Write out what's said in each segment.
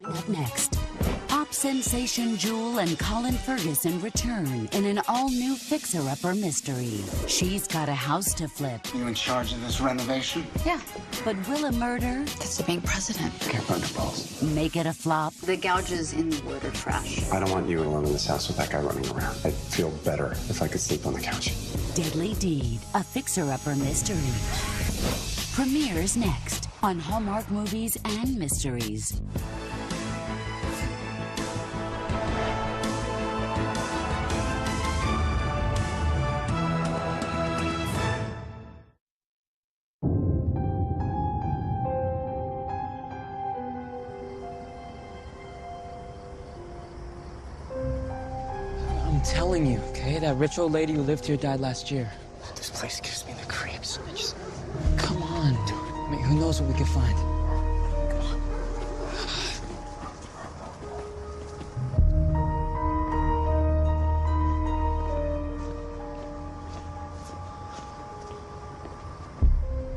Up next, pop sensation Jewel and Colin Ferguson return in an all-new fixer-upper mystery. She's got a house to flip. You in charge of this renovation? Yeah. But will a murder That's the being president. Can't burn the balls. make it a flop? The gouges in the wood are trash. I don't want you alone in this house with that guy running around. I'd feel better if I could sleep on the couch. Deadly Deed, a fixer-upper mystery. Premieres next on Hallmark Movies and Mysteries. I'm telling you, okay? That rich old lady who lived here died last year. This place gives me the creeps. Come on, dude. I mean, who knows what we could find?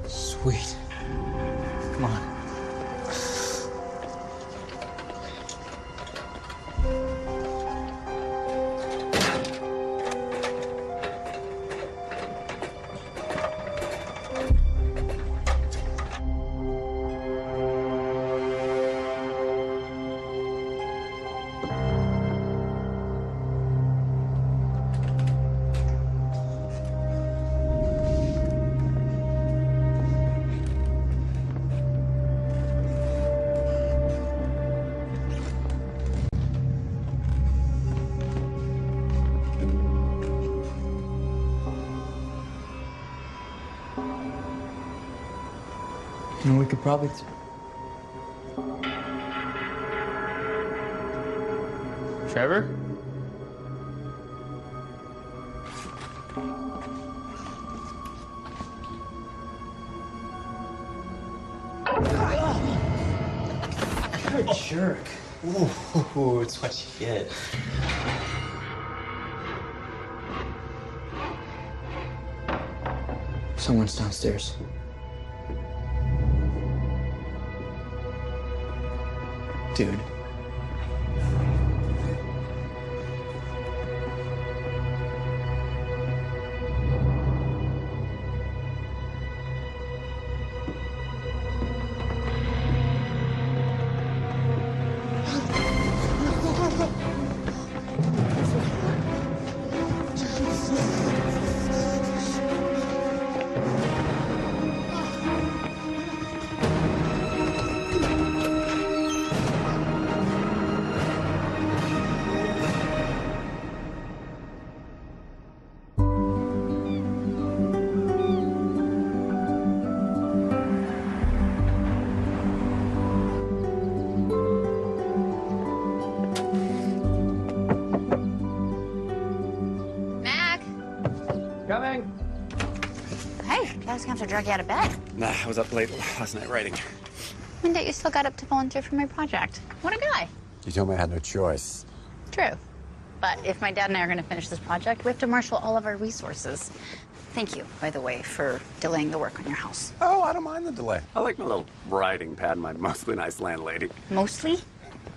Sweet. Come on. You know, we could probably... Trevor? You're a jerk. Ooh, it's what you get. Someone's downstairs. Dude. Coming. Hey, I was gonna have to drag you out of bed. Nah, I was up late last night writing. And that you still got up to volunteer for my project. What a guy. You told me I had no choice. True. But if my dad and I are gonna finish this project, we have to marshal all of our resources. Thank you, by the way, for delaying the work on your house. Oh, I don't mind the delay. I like my little writing pad, my mostly nice landlady. Mostly?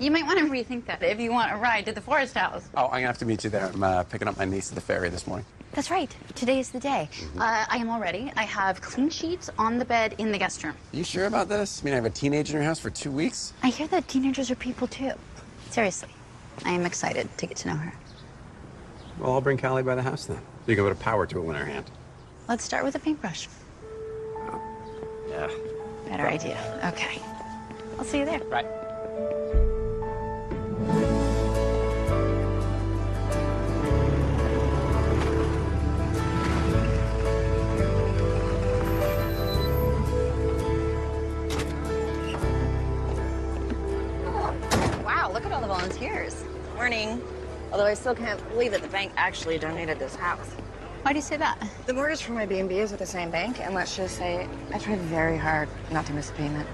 You might want to rethink that if you want a ride to the forest house. Oh, I'm gonna have to meet you there. I'm picking up my niece at the ferry this morning. That's right. Today is the day. I am all ready. I have clean sheets on the bed in the guest room. You sure about this? I mean, I have a teenager in your house for 2 weeks? I hear that teenagers are people too. Seriously, I am excited to get to know her. Well, I'll bring Callie by the house then. You can put a power tool in her hand. Let's start with a paintbrush. Yeah. Better idea. Okay. I'll see you there. Right. Wow, look at all the volunteers. Morning. Although I still can't believe that the bank actually donated this house. Why do you say that? The mortgage for my B&B is with the same bank, and let's just say I tried very hard not to miss a payment.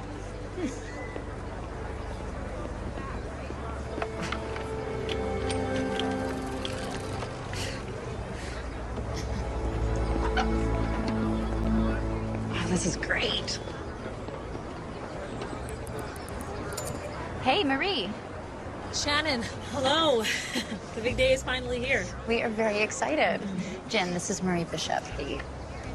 Wow, this is great. Hey, Marie. Shannon, hello. The big day is finally here. We are very excited. Jen, this is Marie Bishop.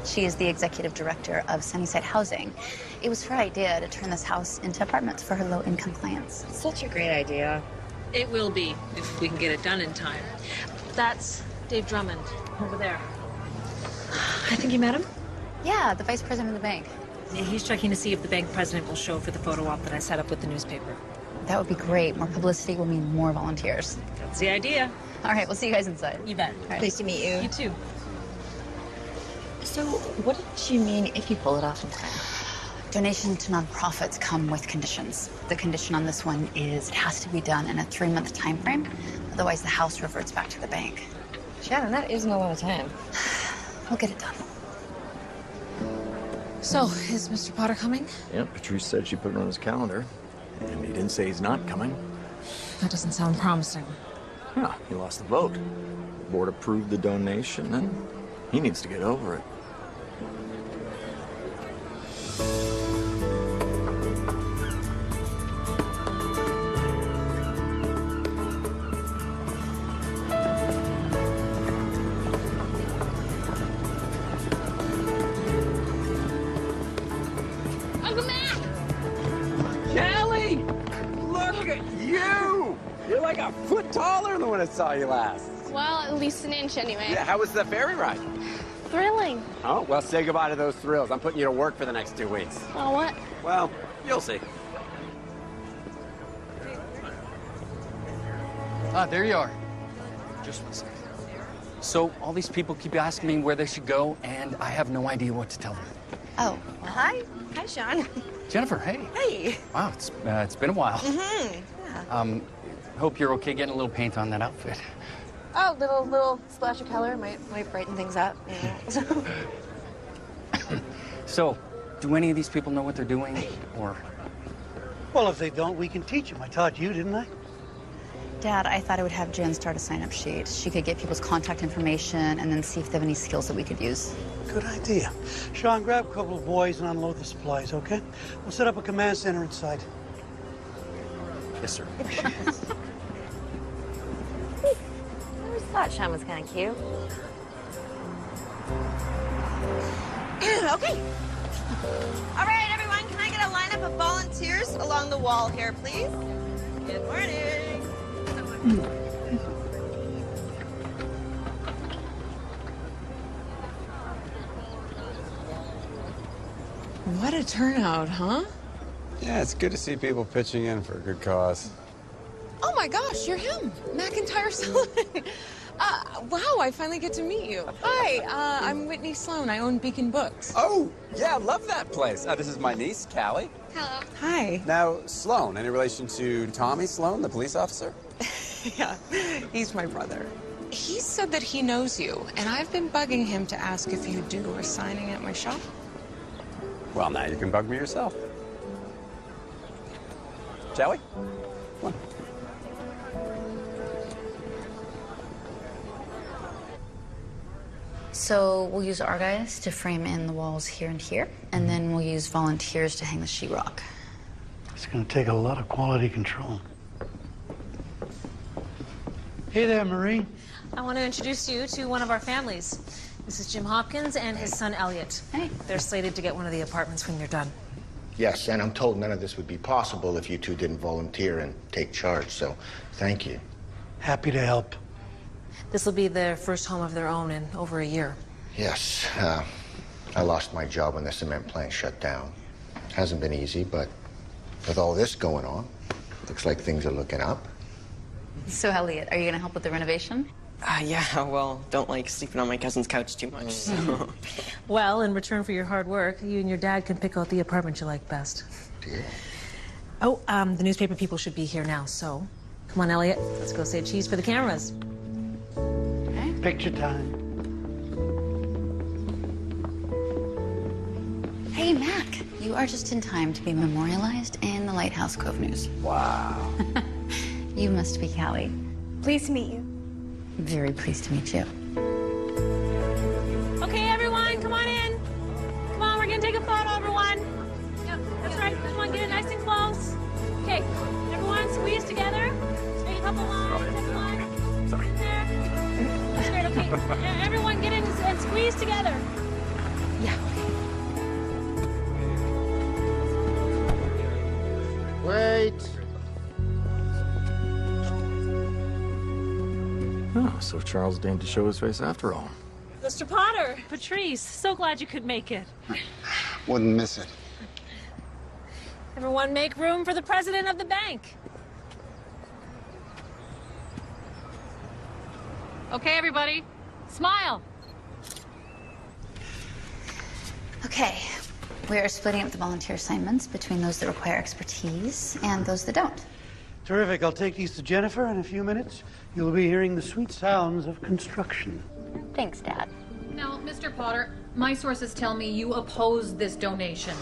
She is the executive director of Sunnyside Housing. It was her idea to turn this house into apartments for her low-income clients. Such a great idea. It will be, if we can get it done in time. That's Dave Drummond, over there. I think you met him? Yeah, the vice president of the bank. Yeah, he's checking to see if the bank president will show for the photo op that I set up with the newspaper. That would be great. More publicity will mean more volunteers. That's the idea. All right, we'll see you guys inside. You bet. All right. Nice to meet you. You too. So, what did she mean if you pull it off in time? Donation to nonprofits come with conditions. The condition on this one is it has to be done in a 3-month time frame. Otherwise, the house reverts back to the bank. Shannon, that isn't a lot of time. We'll get it done. So, is Mr. Potter coming? Yeah, Patrice said she put it on his calendar. And he didn't say he's not coming. That doesn't sound promising. Yeah, he lost the vote. The board approved the donation, and he needs to get over it. Uncle Mac! Kelly! Look at you! You're like a foot taller than when I saw you last. Well, at least an inch anyway. Yeah, how was the ferry ride? Thrilling. Oh, well, say goodbye to those thrills. I'm putting you to work for the next 2 weeks. Oh, what? Well, you'll see. Ah, there you are. Just 1 second. So, all these people keep asking me where they should go, and I have no idea what to tell them. Oh, Hi. Hi, Sean. Jennifer, hey. Hey. Wow, it's been a while. Mm-hmm. Yeah. Hope you're okay getting a little paint on that outfit. Oh, little splash of color might brighten things up. You know? So, do any of these people know what they're doing, or? Well, if they don't, we can teach them. I taught you, didn't I? Dad, I thought I would have Jen start a sign-up sheet. She could get people's contact information and then see if they have any skills that we could use. Good idea. Sean, grab a couple of boys and unload the supplies, okay? We'll set up a command center inside. Yes, sir. I always thought Sean was kind of cute. Okay. All right, everyone, can I get a lineup of volunteers along the wall here, please? Good morning. What a turnout, huh? Yeah, it's good to see people pitching in for a good cause. Oh my gosh, you're him, McIntyre Sullivan. Wow, I finally get to meet you. Hi, I'm Whitney Sloan. I own Beacon Books. Oh, yeah, I love that place. This is my niece, Callie. Hello. Hi. Now, Sloan, any relation to Tommy Sloan, the police officer? Yeah, he's my brother. He said that he knows you, and I've been bugging him to ask if you do a signing at my shop. Well, now you can bug me yourself. Shall we? Come on. So we'll use our guys to frame in the walls here and here, and then we'll use volunteers to hang the sheetrock. It's going to take a lot of quality control. Hey there, Marie. I want to introduce you to one of our families. This is Jim Hopkins and his son, Elliot. Hey. They're slated to get one of the apartments when you're done. Yes, and I'm told none of this would be possible if you two didn't volunteer and take charge, so thank you. Happy to help. This will be their first home of their own in over a year. Yes, I lost my job when the cement plant shut down. Hasn't been easy, but with all this going on, looks like things are looking up. So, Elliot, are you going to help with the renovation? Yeah, well, don't like sleeping on my cousin's couch too much, so... Well, in return for your hard work, you and your dad can pick out the apartment you like best. Dear. Oh, the newspaper people should be here now, so... Come on, Elliot, let's go say cheese for the cameras. Okay. Picture time. Hey, Mac, you are just in time to be memorialized in the Lighthouse Cove News. Wow. You must be Callie. Pleased to meet you. Very pleased to meet you. Okay, everyone, come on in. Come on, we're gonna take a photo, everyone. Yep, that's right. Come on, get it nice and close. Okay, everyone, squeeze together. Take a couple lines, take a line. Sorry. There. Okay. Everyone get in and squeeze together. Yeah. Wait. Oh, so Charles deigned to show his face after all. Mr. Potter, Patrice, so glad you could make it. Wouldn't miss it. Everyone make room for the president of the bank. Okay, everybody, smile. Okay, we are splitting up the volunteer assignments between those that require expertise and those that don't. Terrific. I'll take these to Jennifer in a few minutes. You'll be hearing the sweet sounds of construction. Thanks, Dad. Now, Mr. Potter, my sources tell me you oppose this donation.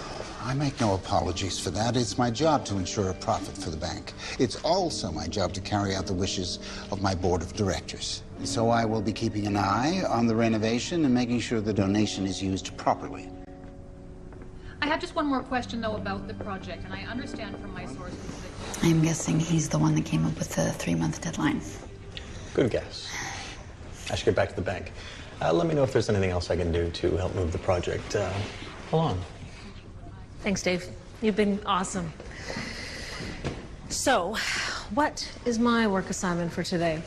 I make no apologies for that. It's my job to ensure a profit for the bank. It's also my job to carry out the wishes of my board of directors. And so I will be keeping an eye on the renovation and making sure the donation is used properly. I have just one more question, though, about the project, and I understand from my sources that... I'm guessing he's the one that came up with the 3-month deadline. Good guess. I should get back to the bank. Let me know if there's anything else I can do to help move the project along. Thanks, Dave. You've been awesome. So, what is my work assignment for today?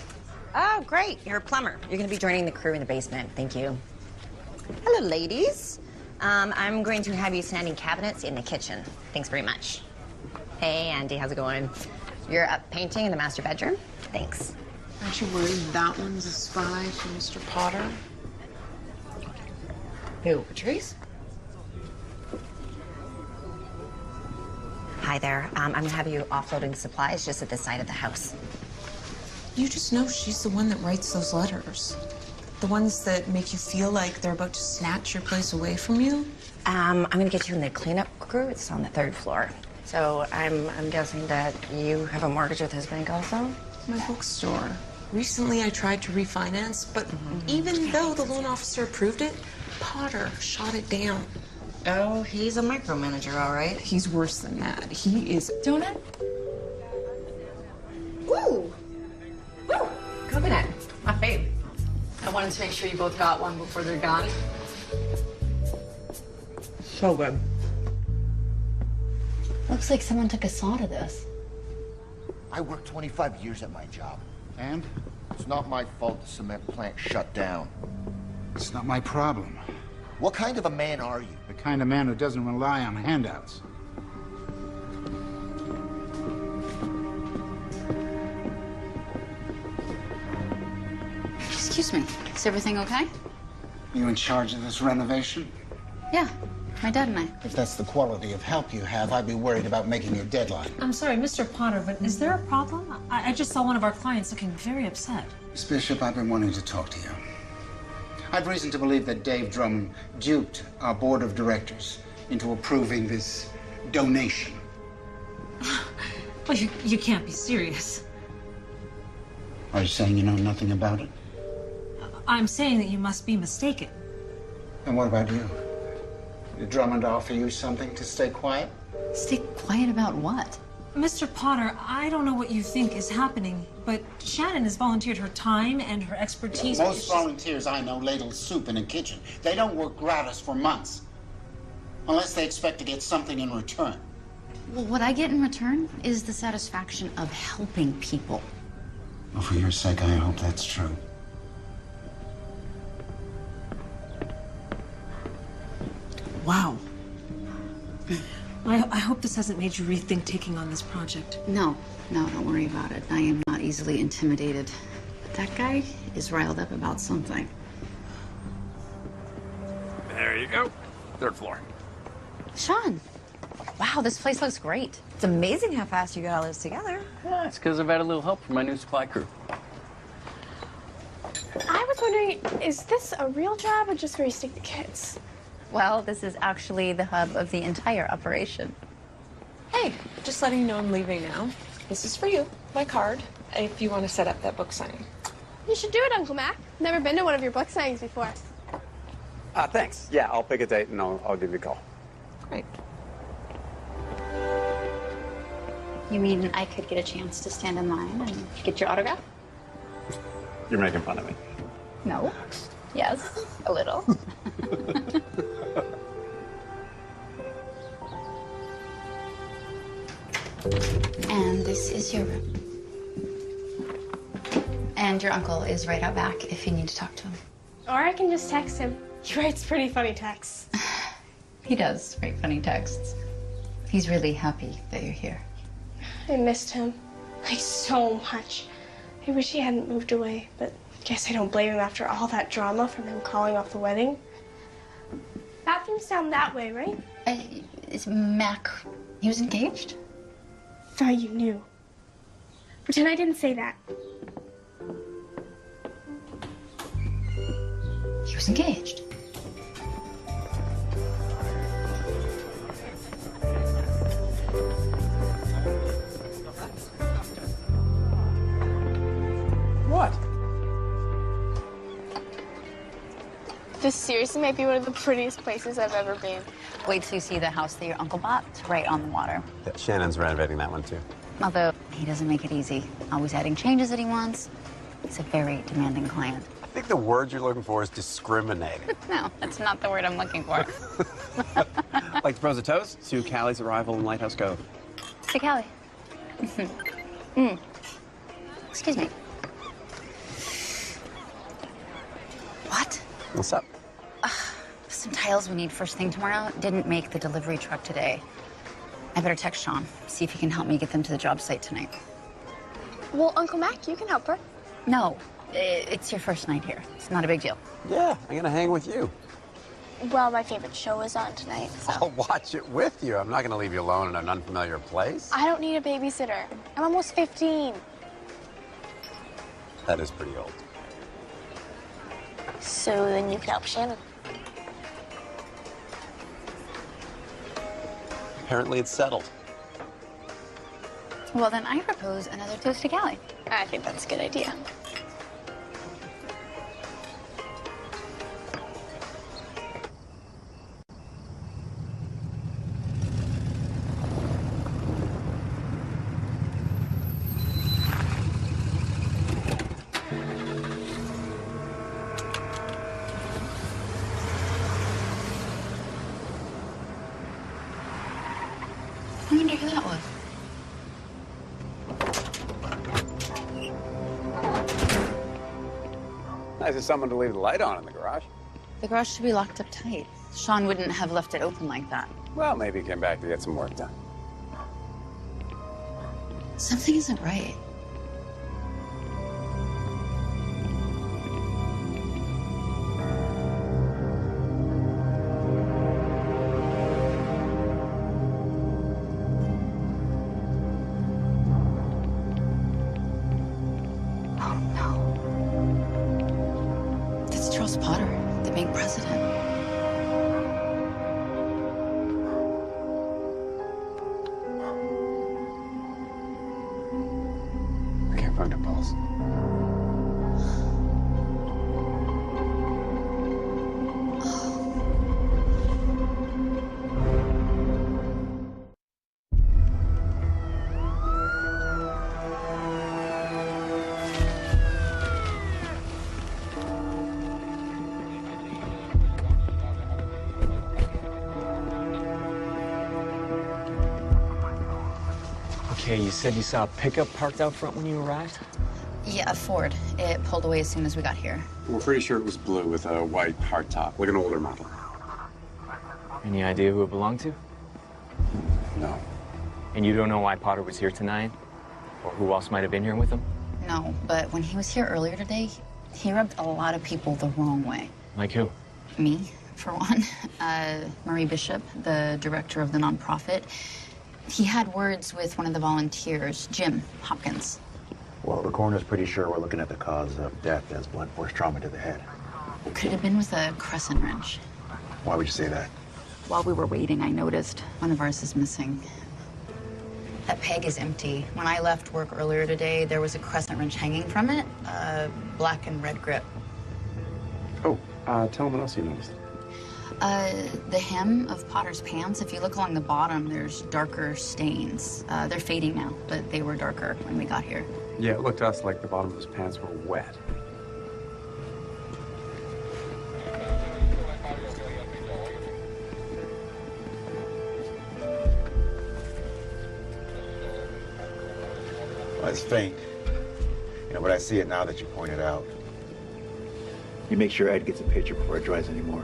Oh, great. You're a plumber. You're going to be joining the crew in the basement. Thank you. Hello, ladies. I'm going to have you standing cabinets in the kitchen. Thanks very much. Hey, Andy, how's it going? You're up painting in the master bedroom? Thanks. Aren't you worried that one's a spy for Mr. Potter? Who, Patrice? Hi there. I'm going to have you offloading supplies just at this side of the house. You just know she's the one that writes those letters. The ones that make you feel like they're about to snatch your place away from you? I'm going to get you in the cleanup crew. It's on the 3rd floor. So I'm guessing that you have a mortgage with his bank also? My bookstore. Recently, I tried to refinance, but even though the loan officer approved it, Potter shot it down. Oh, he's a micromanager, all right. He's worse than that. He is... Donut? Ooh! Woo! Coconut. My fave. I wanted to make sure you both got one before they're gone. So good. Looks like someone took a saw to this. I worked 25 years at my job. And? It's not my fault the cement plant shut down. It's not my problem. What kind of a man are you? The kind of man who doesn't rely on handouts. Excuse me, is everything okay? You in charge of this renovation? Yeah, my dad and I. If that's the quality of help you have, I'd be worried about making your deadline. I'm sorry, Mr. Potter, but is there a problem? I just saw one of our clients looking very upset. Miss Bishop, I've been wanting to talk to you. I've reason to believe that Dave Drummond duped our board of directors into approving this donation. Well, you can't be serious. Are you saying you know nothing about it? I'm saying that you must be mistaken. And what about you? Did Drummond offer you something to stay quiet? Stay quiet about what? Mr. Potter, I don't know what you think is happening, but Shannon has volunteered her time and her expertise. Most volunteers I know ladle soup in a kitchen. They don't work gratis for months. Unless they expect to get something in return. Well, what I get in return is the satisfaction of helping people. Well, for your sake, I hope that's true. Wow. I hope this hasn't made you rethink taking on this project. No, don't worry about it. I am not easily intimidated. But that guy is riled up about something. There you go. 3rd floor. Sean, wow, this place looks great. It's amazing how fast you got all this together. Yeah, it's because I've had a little help from my new supply crew. I was wondering, is this a real job or just where you stick the kids? Well, this is actually the hub of the entire operation. Hey, just letting you know I'm leaving now. This is for you, my card, if you want to set up that book signing. You should do it, Uncle Mac. Never been to one of your book signings before. Thanks. Yeah, I'll pick a date and I'll give you a call. Great. You mean I could get a chance to stand in line and get your autograph? You're making fun of me. No. Yes, a little. And this is your room. And your uncle is right out back if you need to talk to him. Or I can just text him. He writes pretty funny texts. He does write funny texts. He's really happy that you're here. I missed him, like, so much. I wish he hadn't moved away, but guess I don't blame him after all that drama from him calling off the wedding. Bathroom's down that way, right? Is Mac, he was engaged? Thought you knew. Pretend I didn't say that. He was engaged. What? This seriously might be one of the prettiest places I've ever been. Wait till you see the house that your uncle bought. It's right on the water. Yeah, Shannon's renovating that one too. Although he doesn't make it easy. Always adding changes that he wants. He's a very demanding client. I think the word you're looking for is discriminating. No, that's not the word I'm looking for. Like to propose a toast to Callie's arrival in Lighthouse Cove. To Callie. Excuse me. What? What's up? Some tiles we need first thing tomorrow didn't make the delivery truck today. I better text Sean, see if he can help me get them to the job site tonight. Well, Uncle Mac, you can help her. No, it's your first night here. It's not a big deal. Yeah, I'm gonna hang with you. Well, my favorite show is on tonight, so. I'll watch it with you. I'm not gonna leave you alone in an unfamiliar place. I don't need a babysitter. I'm almost 15. That is pretty old. So then you can help Shannon. Apparently it's settled. Well, then I propose another toast to Callie. I think that's a good idea. I wonder who that was. Nice of someone to leave the light on in the garage. The garage should be locked up tight. Sean wouldn't have left it open like that. Well, maybe he came back to get some work done. Something isn't right. Okay, you said you saw a pickup parked out front when you arrived? Yeah, a Ford. It pulled away as soon as we got here. We're pretty sure it was blue with a white hardtop, like an older model. Any idea who it belonged to? No. And you don't know why Potter was here tonight? Or who else might have been here with him? No, but when he was here earlier today, he rubbed a lot of people the wrong way. Like who? Me, for one. Marie Bishop, the director of the nonprofit. He had words with one of the volunteers, Jim Hopkins. Well, the coroner's pretty sure we're looking at the cause of death as blunt force trauma to the head. Could it have been with a crescent wrench? Why would you say that? While we were waiting, I noticed one of ours is missing. That peg is empty. When I left work earlier today, there was a crescent wrench hanging from it, a black and red grip. Oh, tell him what else you noticed. The hem of Potter's pants, if you look along the bottom, there's darker stains. They're fading now, but they were darker when we got here. Yeah, it looked to us like the bottom of his pants were wet. Well, it's faint. You know, but I see it now that you pointed out. You make sure Ed gets a picture before it dries anymore.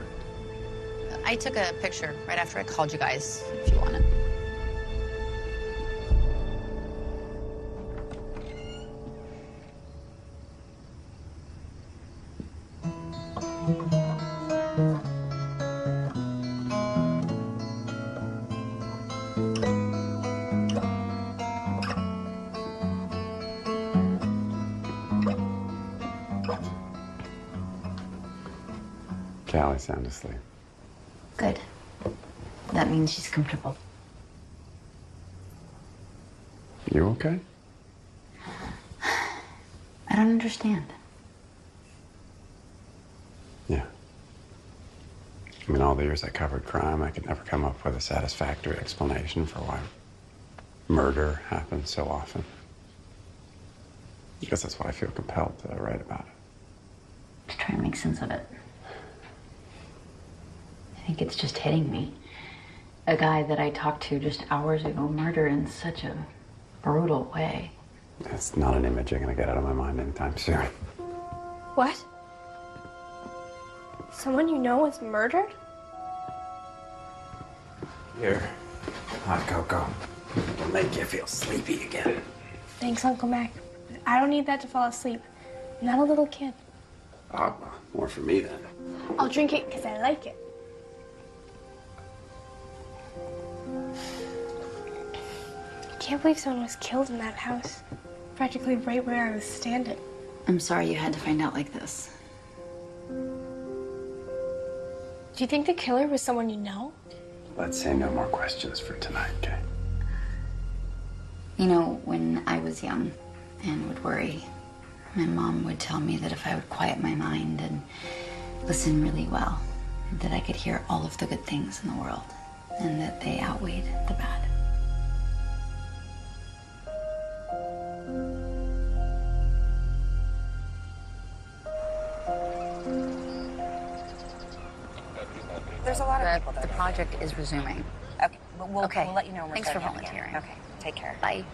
I took a picture right after I called you guys, if you want it. Callie's sound asleep. Good. That means she's comfortable. You okay? I don't understand. Yeah. I mean, all the years I covered crime, I could never come up with a satisfactory explanation for why murder happens so often. I guess that's why I feel compelled to write about it. To try and make sense of it. I think it's just hitting me. A guy that I talked to just hours ago murdered in such a brutal way. It's not an image I'm gonna get out of my mind anytime soon. What? Someone you know was murdered? Here, hot cocoa. It'll make you feel sleepy again. Thanks, Uncle Mac. I don't need that to fall asleep. I'm not a little kid. Oh, more for me then. I'll drink it because I like it. I can't believe someone was killed in that house. Practically right where I was standing. I'm sorry you had to find out like this. Do you think the killer was someone you know? Let's say no more questions for tonight, okay? You know, when I was young and would worry, my mom would tell me that if I would quiet my mind and listen really well, that I could hear all of the good things in the world and that they outweighed the bad. There's a lot of people. The project is resuming. Okay, we'll let you know when we're Thanks for starting again. volunteering. Okay, take care. Bye.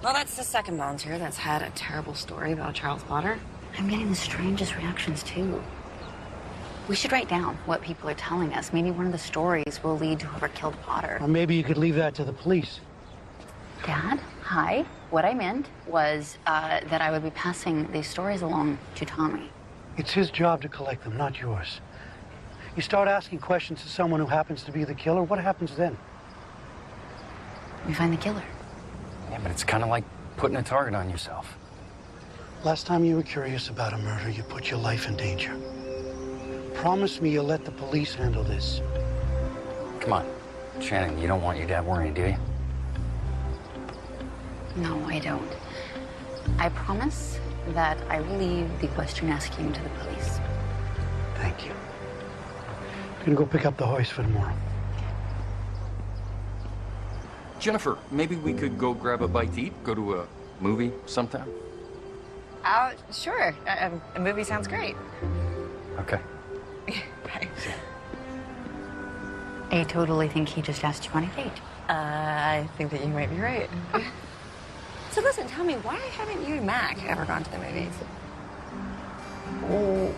Well, that's the second volunteer that's had a terrible story about Charles Potter. I'm getting the strangest reactions, too. We should write down what people are telling us. Maybe one of the stories will lead to whoever killed Potter. Or maybe you could leave that to the police. Dad, hi. What I meant was that I would be passing these stories along to Tommy. It's his job to collect them, not yours. You start asking questions to someone who happens to be the killer, what happens then? We find the killer. Yeah, but it's kind of like putting a target on yourself. Last time you were curious about a murder, you put your life in danger. Promise me you'll let the police handle this. Come on. Shannon, you don't want your dad worrying, do you? No, I don't. I promise that I will leave the question asking to the police. Thank you. I'm gonna go pick up the hoist for tomorrow. Jennifer, maybe we could go grab a bite to eat, go to a movie sometime? Sure. A movie sounds great. Okay. Bye. I totally think he just asked you on a date. I think that you might be right. So listen, tell me, why haven't you and Mac ever gone to the movies? Oh,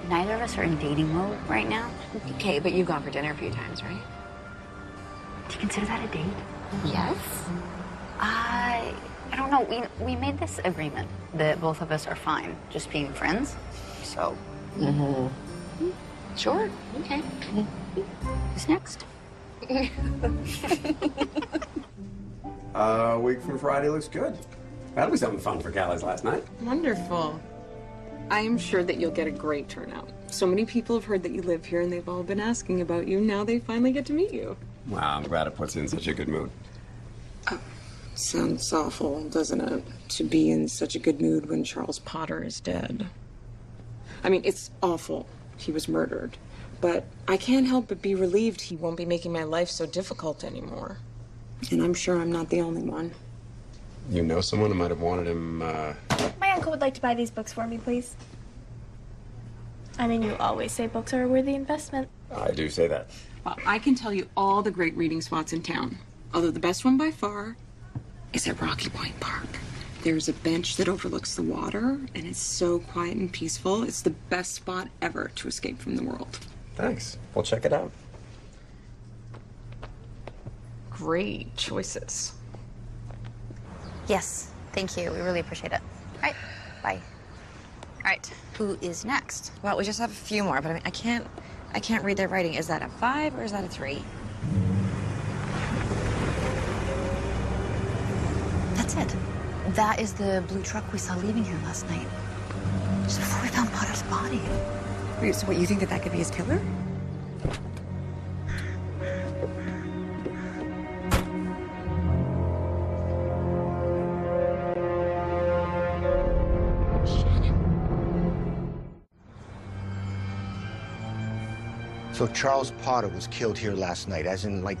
neither of us are in dating mode right now. Okay, but you've gone for dinner a few times, right? Do you consider that a date? Yes. I don't know. We made this agreement that both of us are fine just being friends. So. Mm-hmm. Sure. Okay. Who's next? Week from Friday looks good. That'll be something fun for Callie's last night. Wonderful. I am sure that you'll get a great turnout. So many people have heard that you live here and they've all been asking about you. Now they finally get to meet you. Wow, I'm glad it puts you in such a good mood. Sounds awful, doesn't it? To be in such a good mood when Charles Potter is dead. I mean, it's awful. He was murdered. but I can't help but be relieved he won't be making my life so difficult anymore. And I'm sure I'm not the only one. You know someone who might have wanted him, My uncle would like to buy these books for me, please. I mean, you always say books are a worthy investment. I do say that. Well, I can tell you all the great reading spots in town. Although the best one by far is at Rocky Point Park. There's a bench that overlooks the water, and it's so quiet and peaceful. It's the best spot ever to escape from the world. Thanks. We'll check it out. Great choices. Yes, thank you. We really appreciate it. All right, bye. All right, who is next? Well, we just have a few more, but I mean, I can't read their writing. Is that a 5 or is that a 3? That's it. That is the blue truck we saw leaving here last night. Just before we found Potter's body. Wait, so what, you think that that could be his killer? So Charles Potter was killed here last night, as in, like,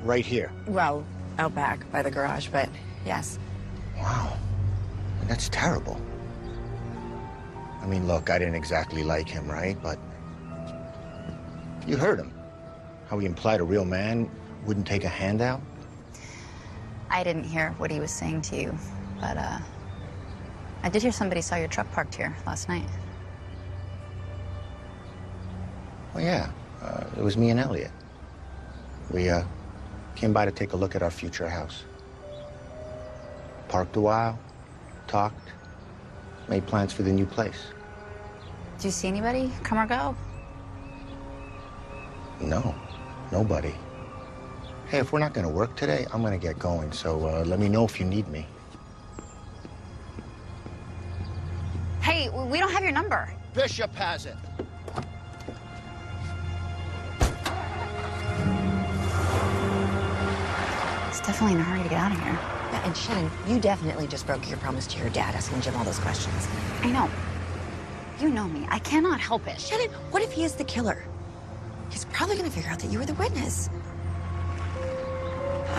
right here. Well, out back by the garage, but yes. Wow. That's terrible. I mean, look, I didn't exactly like him, right? But you heard him. How he implied a real man wouldn't take a handout. I didn't hear what he was saying to you, but I did hear somebody saw your truck parked here last night. Oh, yeah. It was me and Elliot. We came by to take a look at our future house. Parked a while, talked, made plans for the new place. Do you see anybody come or go? No, nobody. Hey, if we're not gonna work today, I'm gonna get going, so let me know if you need me. Hey, we don't have your number. Bishop has it. It's definitely in a hurry to get out of here. Yeah, and Shannon, you definitely just broke your promise to your dad asking Jim all those questions. I know. You know me. I cannot help it. Shannon, what if he is the killer? He's probably gonna figure out that you were the witness.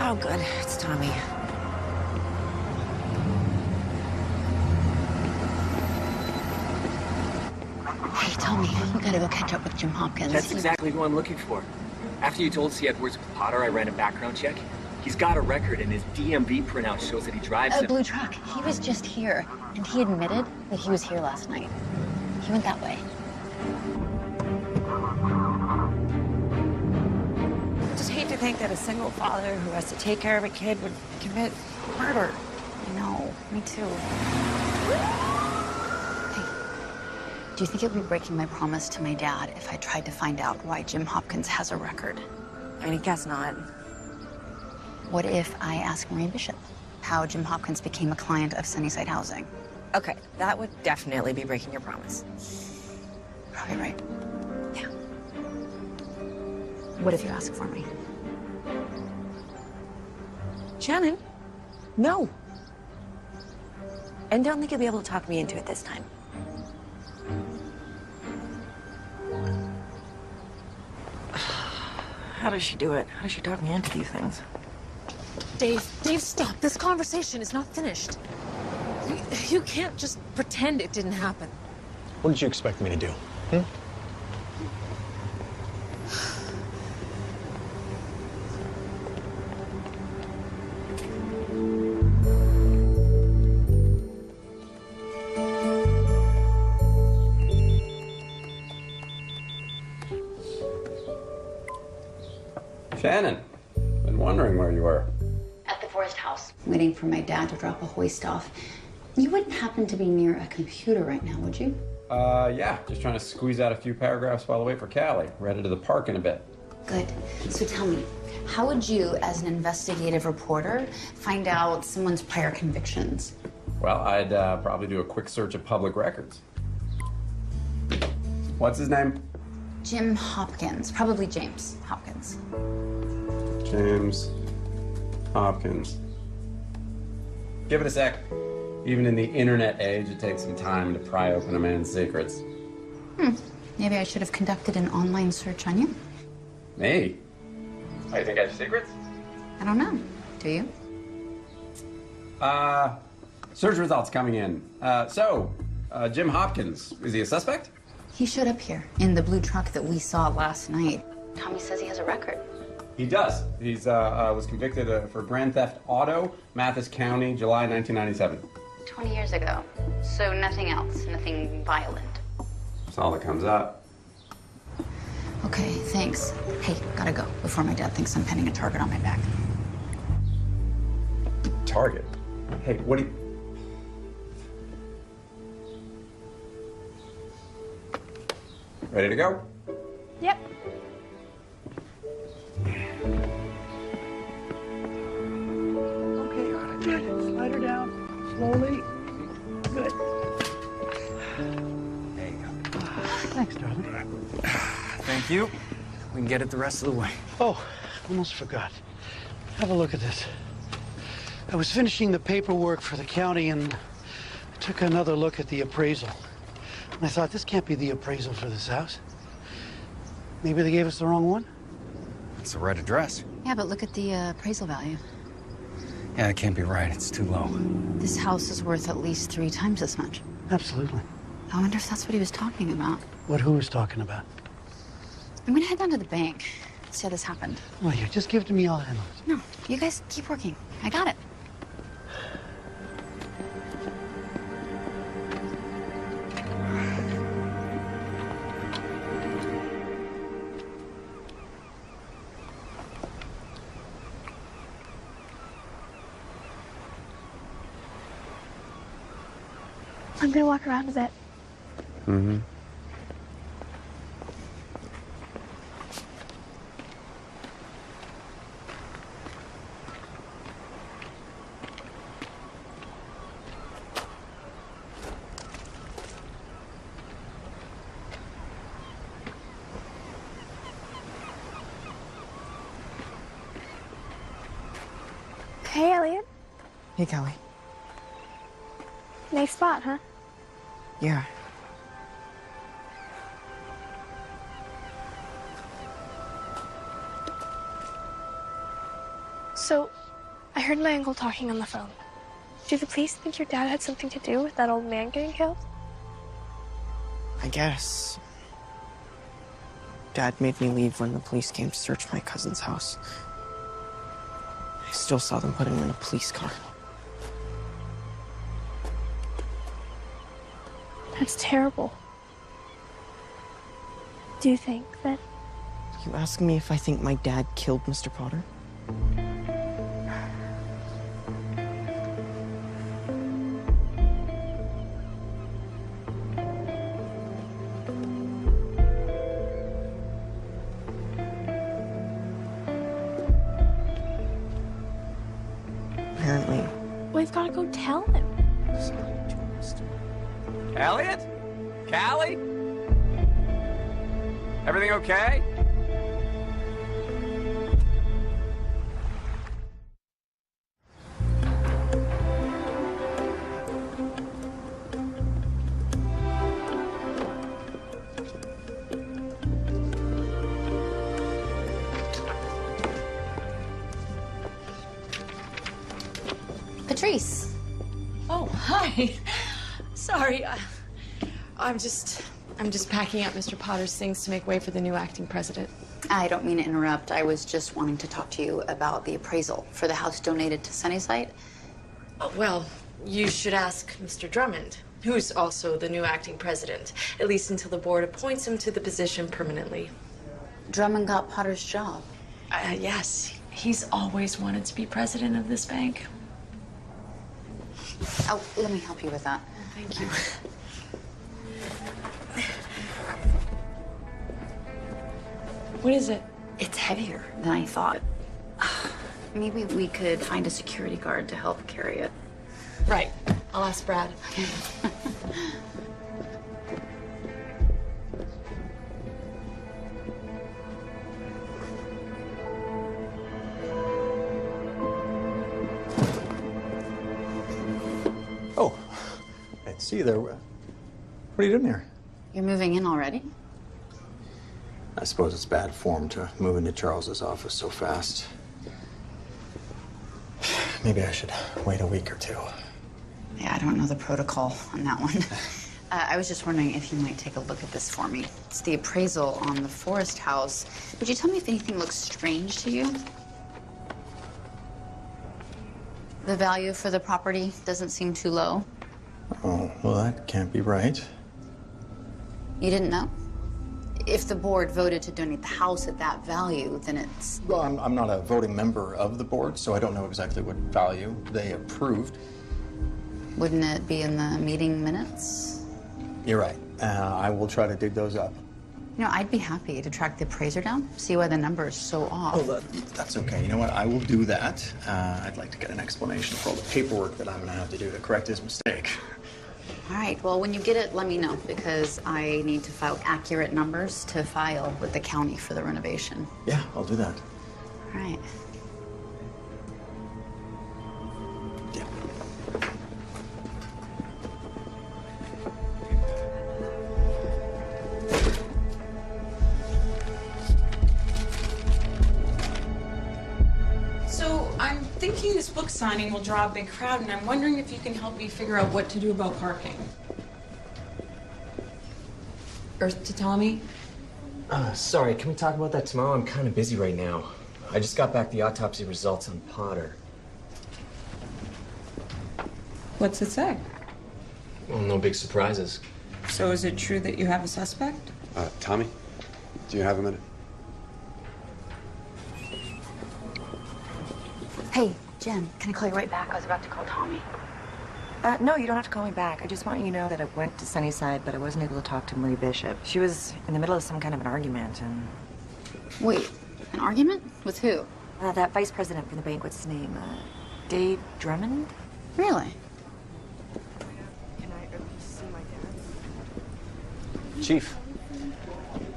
Oh, good. It's Tommy. Hey, Tommy, you gotta go catch up with Jim Hopkins. That's exactly who I'm looking for. After you told us he had words with Potter, I ran a background check. He's got a record, and his DMV printout shows that he drives A him. blue truck. He was just here, and he admitted that he was here last night. He went that way. I just hate to think that a single father who has to take care of a kid would commit murder. I know. Me too. Hey, do you think it would be breaking my promise to my dad if I tried to find out why Jim Hopkins has a record? I guess not. What if I ask Marie Bishop how Jim Hopkins became a client of Sunnyside Housing? Okay, that would definitely be breaking your promise. Probably right. Yeah. What if you ask for me? Shannon, no. And don't think you'll be able to talk me into it this time. How does she do it? How does she talk me into these things? Dave, stop. This conversation is not finished. You can't just pretend it didn't happen. What did you expect me to do? Shannon, been wondering where you were. At the Forest House. Waiting for my dad to drop a hoist off. You wouldn't happen to be near a computer right now, would you? Yeah, just trying to squeeze out a few paragraphs while I wait for Callie. We're headed to the park in a bit. Good. So tell me, how would you, as an investigative reporter, find out someone's prior convictions? Well, I'd probably do a quick search of public records. What's his name? Jim Hopkins. Probably James Hopkins. James Hopkins. Give it a sec. Even in the internet age, it takes some time to pry open a man's secrets. Maybe I should have conducted an online search on you. Me? I think I have secrets? I don't know. Do you? Search results coming in. Jim Hopkins, is he a suspect? He showed up here in the blue truck that we saw last night. Tommy says he has a record. He does. He's was convicted for grand theft auto, Mathis County, July 1997. 20 years ago. So nothing else, nothing violent. That's all that comes up. Okay, thanks. Hey, gotta go before my dad thinks I'm pinning a target on my back. Target? Hey, what do you... Ready to go? Yep. Okay, got it. Good. Slide her down. Slowly. Good. There you go. Thanks, darling. Thank you. We can get it the rest of the way. Oh, almost forgot. Have a look at this. I was finishing the paperwork for the county and I took another look at the appraisal. And I thought, this can't be the appraisal for this house. Maybe they gave us the wrong one? It's the right address. Yeah, but look at the appraisal value. Yeah, it can't be right. It's too low. This house is worth at least 3 times as much. Absolutely. I wonder if that's what he was talking about. What, who was talking about? I'm gonna head down to the bank, see how this happened. Well, you just give it to me, I'll handle it. No, you guys keep working. I got it. I'm gonna walk around a bit. Mm-hmm. Hey, Elliot. Hey, Kelly. Nice spot, huh? Yeah. So, I heard my uncle talking on the phone. Do the police think your dad had something to do with that old man getting killed? I guess. Dad made me leave when the police came to search my cousin's house. I still saw them put him in a police car. That's terrible. Do you think that... You asking me if I think my dad killed Mr. Potter? Apparently. We've got to go tell him. Elliot? Callie? Everything okay? Patrice. Oh, hi. Sorry, I'm just packing up Mr. Potter's things to make way for the new acting president. I don't mean to interrupt. I was just wanting to talk to you about the appraisal for the house donated to Sunnyside. Oh, well, you should ask Mr. Drummond, who's also the new acting president, at least until the board appoints him to the position permanently. Drummond got Potter's job. Yes, he's always wanted to be president of this bank. Oh, let me help you with that. Thank you. What is it? It's heavier than I thought. Maybe we could find a security guard to help carry it. Right. I'll ask Brad. Oh, I see you there. What are you doing there? You're moving in already? I suppose it's bad form to move into Charles's office so fast. Maybe I should wait a week or two. Yeah, I don't know the protocol on that one. I was just wondering if you might take a look at this for me. It's the appraisal on the Forest House. Would you tell me if anything looks strange to you? The value for the property doesn't seem too low. Oh, well, that can't be right. You didn't know? If the board voted to donate the house at that value, then it's... Well, I'm not a voting member of the board, so I don't know exactly what value they approved. Wouldn't it be in the meeting minutes? You're right. I will try to dig those up. You know, I'd be happy to track the appraiser down, see why the number is so off. Oh, that's okay. You know what? I will do that. I'd like to get an explanation for all the paperwork that I'm going to have to do to correct his mistake. All right, well, when you get it, let me know, because I need to file accurate numbers to file with the county for the renovation. Yeah, I'll do that. All right. So I'm thinking this book signing will draw a big crowd, and I'm wondering if you can help me figure out what to do about parking. Earth to tell me? Sorry, can we talk about that tomorrow? I'm kind of busy right now. I just got back the autopsy results on Potter. What's it say? Well, no big surprises. So is it true that you have a suspect? Tommy, do you have a minute? Hey, Jen, can I call you right back? I was about to call Tommy. No, you don't have to call me back. I just want you to know that I went to Sunnyside, but I wasn't able to talk to Marie Bishop. She was in the middle of some kind of an argument, and... Wait, an argument? With who? That vice president from the bank, what's his name? Dave Drummond? Really? Can I see my dad? Chief,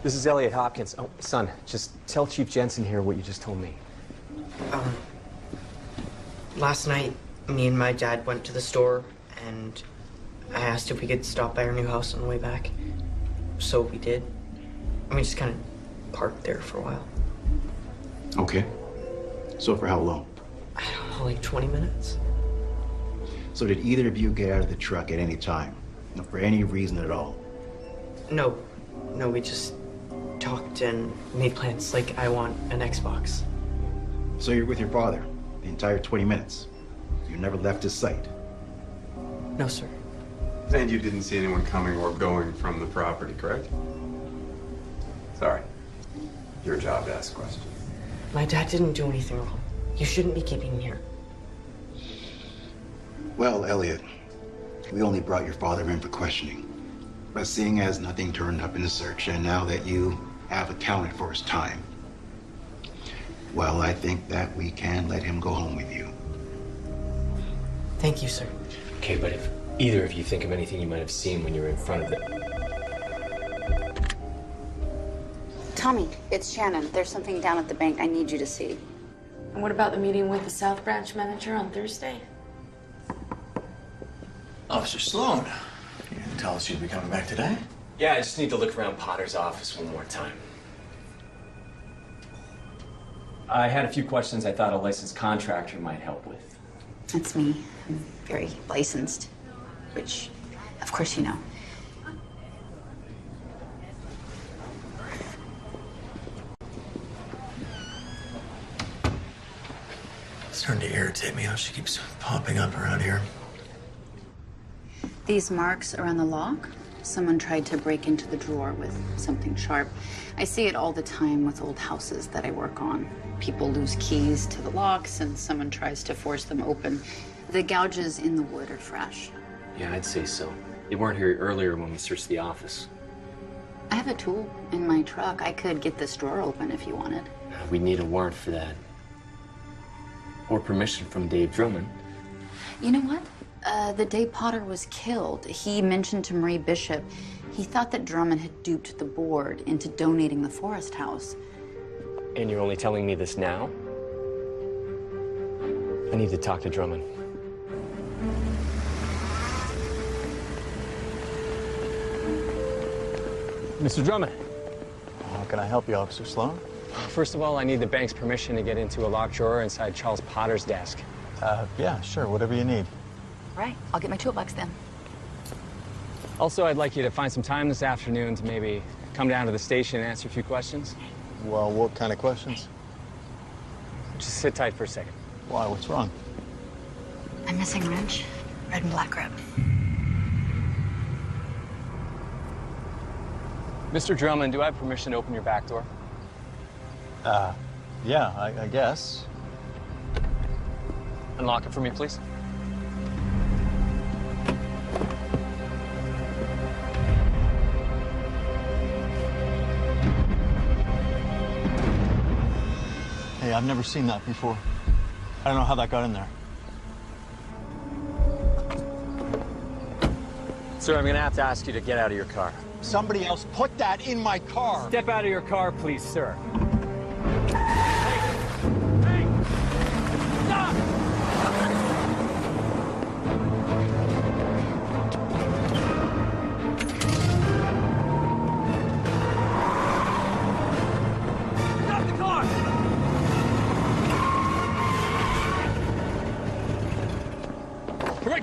this is Elliot Hopkins. Oh, son, just tell Chief Jensen here what you just told me. Last night, me and my dad went to the store, and I asked if we could stop by our new house on the way back. So we did. And we just kind of parked there for a while. Okay. So for how long? I don't know, like 20 minutes. So did either of you get out of the truck at any time? No, for any reason at all? No, we just talked and made plans. Like, I want an Xbox. So you're with your father the entire 20 minutes? You never left his sight? No, sir. And you didn't see anyone coming or going from the property, correct? Sorry. Your job to ask questions. My dad didn't do anything wrong. You shouldn't be keeping him here. Well, Elliot, we only brought your father in for questioning. But seeing as nothing turned up in the search, and now that you have accounted for his time, well, I think that we can let him go home with you. Thank you, sir. Okay, but if either of you think of anything you might have seen when you were in front of it... Tommy, it's Shannon. There's something down at the bank I need you to see. And what about the meeting with the South Branch manager on Thursday? Officer Sloan, you didn't tell us you'd be coming back today? Yeah, I just need to look around Potter's office one more time. I had a few questions I thought a licensed contractor might help with. That's me. I'm very licensed, which, of course, you know. It's starting to irritate me how she keeps popping up around here. These marks around the lock, someone tried to break into the drawer with something sharp. I see it all the time with old houses that I work on. People lose keys to the locks and someone tries to force them open. The gouges in the wood are fresh. Yeah, I'd say so. They weren't here earlier when we searched the office. I have a tool in my truck. I could get this drawer open if you wanted. We'd need a warrant for that. Or permission from Dave Drummond. You know what? The day Potter was killed, he mentioned to Marie Bishop he thought that Drummond had duped the board into donating the Forest House. And you're only telling me this now? I need to talk to Drummond. Mr. Drummond. can I help you, Officer Sloan? First of all, I need the bank's permission to get into a locked drawer inside Charles Potter's desk. Yeah, sure, whatever you need. All right, I'll get my toolbox then. Also, I'd like you to find some time this afternoon to maybe come down to the station and answer a few questions. Well, what kind of questions? Just sit tight for a second. Why, what's wrong? I'm missing wrench, red and black grip. Mr. Drummond, do I have permission to open your back door? Yeah, I guess. Unlock it for me, please. Hey, I've never seen that before. I don't know how that got in there. Sir, I'm gonna have to ask you to get out of your car. Somebody else put that in my car. Step out of your car, please, sir.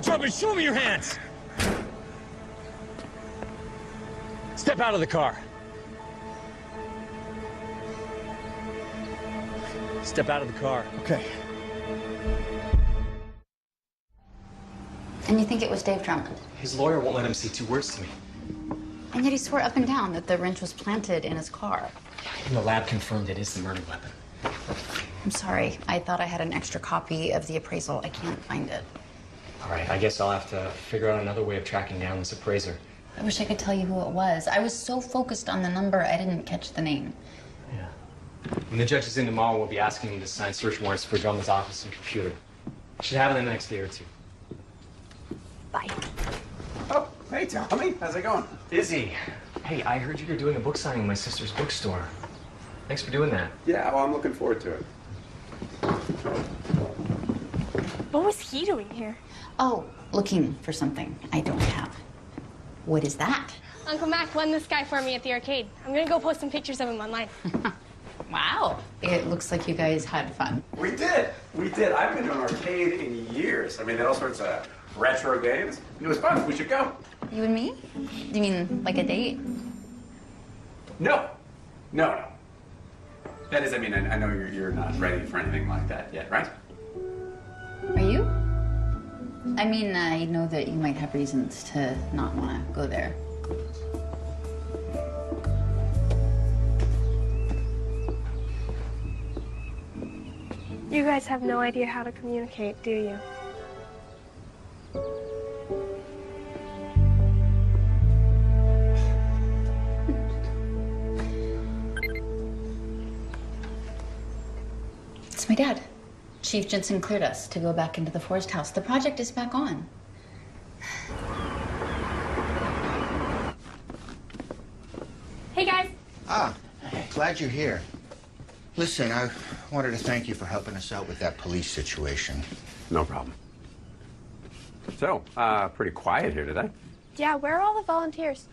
Drummond, show me your hands! Step out of the car. Step out of the car. Okay. And you think it was Dave Drummond? His lawyer won't let him say 2 words to me. And yet he swore up and down that the wrench was planted in his car. And the lab confirmed it is the murder weapon. I'm sorry. I thought I had an extra copy of the appraisal. I can't find it. All right, I guess I'll have to figure out another way of tracking down this appraiser. I wish I could tell you who it was. I was so focused on the number, I didn't catch the name. When the judge is in tomorrow, we'll be asking him to sign search warrants for Drummond's office and computer. Should have it in the next day or 2. Bye. Oh, hey, Tommy. How's it going? Busy. Hey, I heard you were doing a book signing in my sister's bookstore. Thanks for doing that. Yeah, well, I'm looking forward to it. What was he doing here? Oh, looking for something I don't have. What is that? Uncle Mac won this guy for me at the arcade. I'm gonna go post some pictures of him online. Wow. It looks like you guys had fun. We did. We did. I haven't been to an arcade in years. I mean, all sorts of retro games. It was fun. We should go. You and me? You mean like a date? No. That is, I mean, I know you're not ready for anything like that yet, right? Are you? I mean, I know that you might have reasons to not want to go there. You guys have no idea how to communicate, do you? It's my dad. Chief Jensen cleared us to go back into the forest house. The project is back on. Hey, guys. Ah, glad you're here. Listen, I wanted to thank you for helping us out with that police situation. No problem. So, pretty quiet here today. Yeah, where are all the volunteers?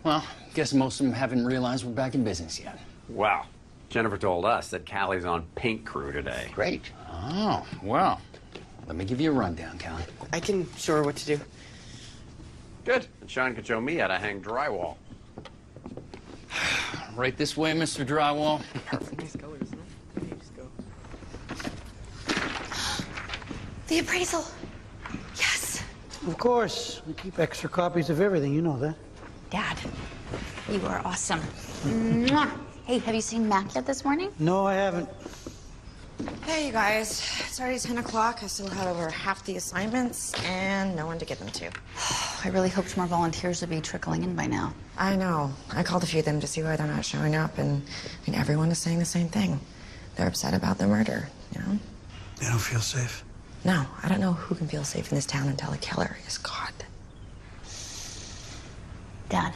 Well, guess most of them haven't realized we're back in business yet. Well, Jennifer told us that Callie's on paint crew today. Great. Oh, well. Let me give you a rundown, Callie. I can show her what to do. Good. And Sean can show me how to hang drywall. Right this way, Mr. Drywall. Perfect. Nice color, isn't it? Okay, just go. The appraisal. Yes. Of course. We keep extra copies of everything. You know that. Dad, you are awesome. Mwah. Hey, have you seen Mac yet this morning? No, I haven't. Hey, you guys. It's already 10 o'clock. I still have over half the assignments and no one to give them to. I really hoped more volunteers would be trickling in by now. I know. I called a few of them to see why they're not showing up, and I mean, everyone is saying the same thing. They're upset about the murder, you know? They don't feel safe. No, I don't know who can feel safe in this town until a killer is caught. Dad,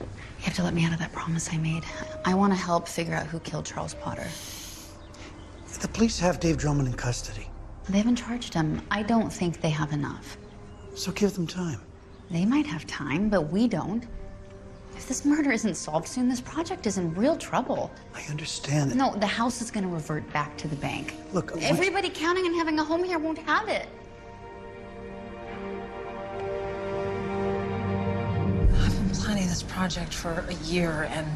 you have to let me out of that promise I made. I want to help figure out who killed Charles Potter. The police have Dave Drummond in custody. They haven't charged him. I don't think they have enough. So give them time. They might have time, but we don't. If this murder isn't solved soon, this project is in real trouble. I understand that. No, the house is going to revert back to the bank. Look, everybody counting on having a home here won't have it. I've been planning this project for a year, and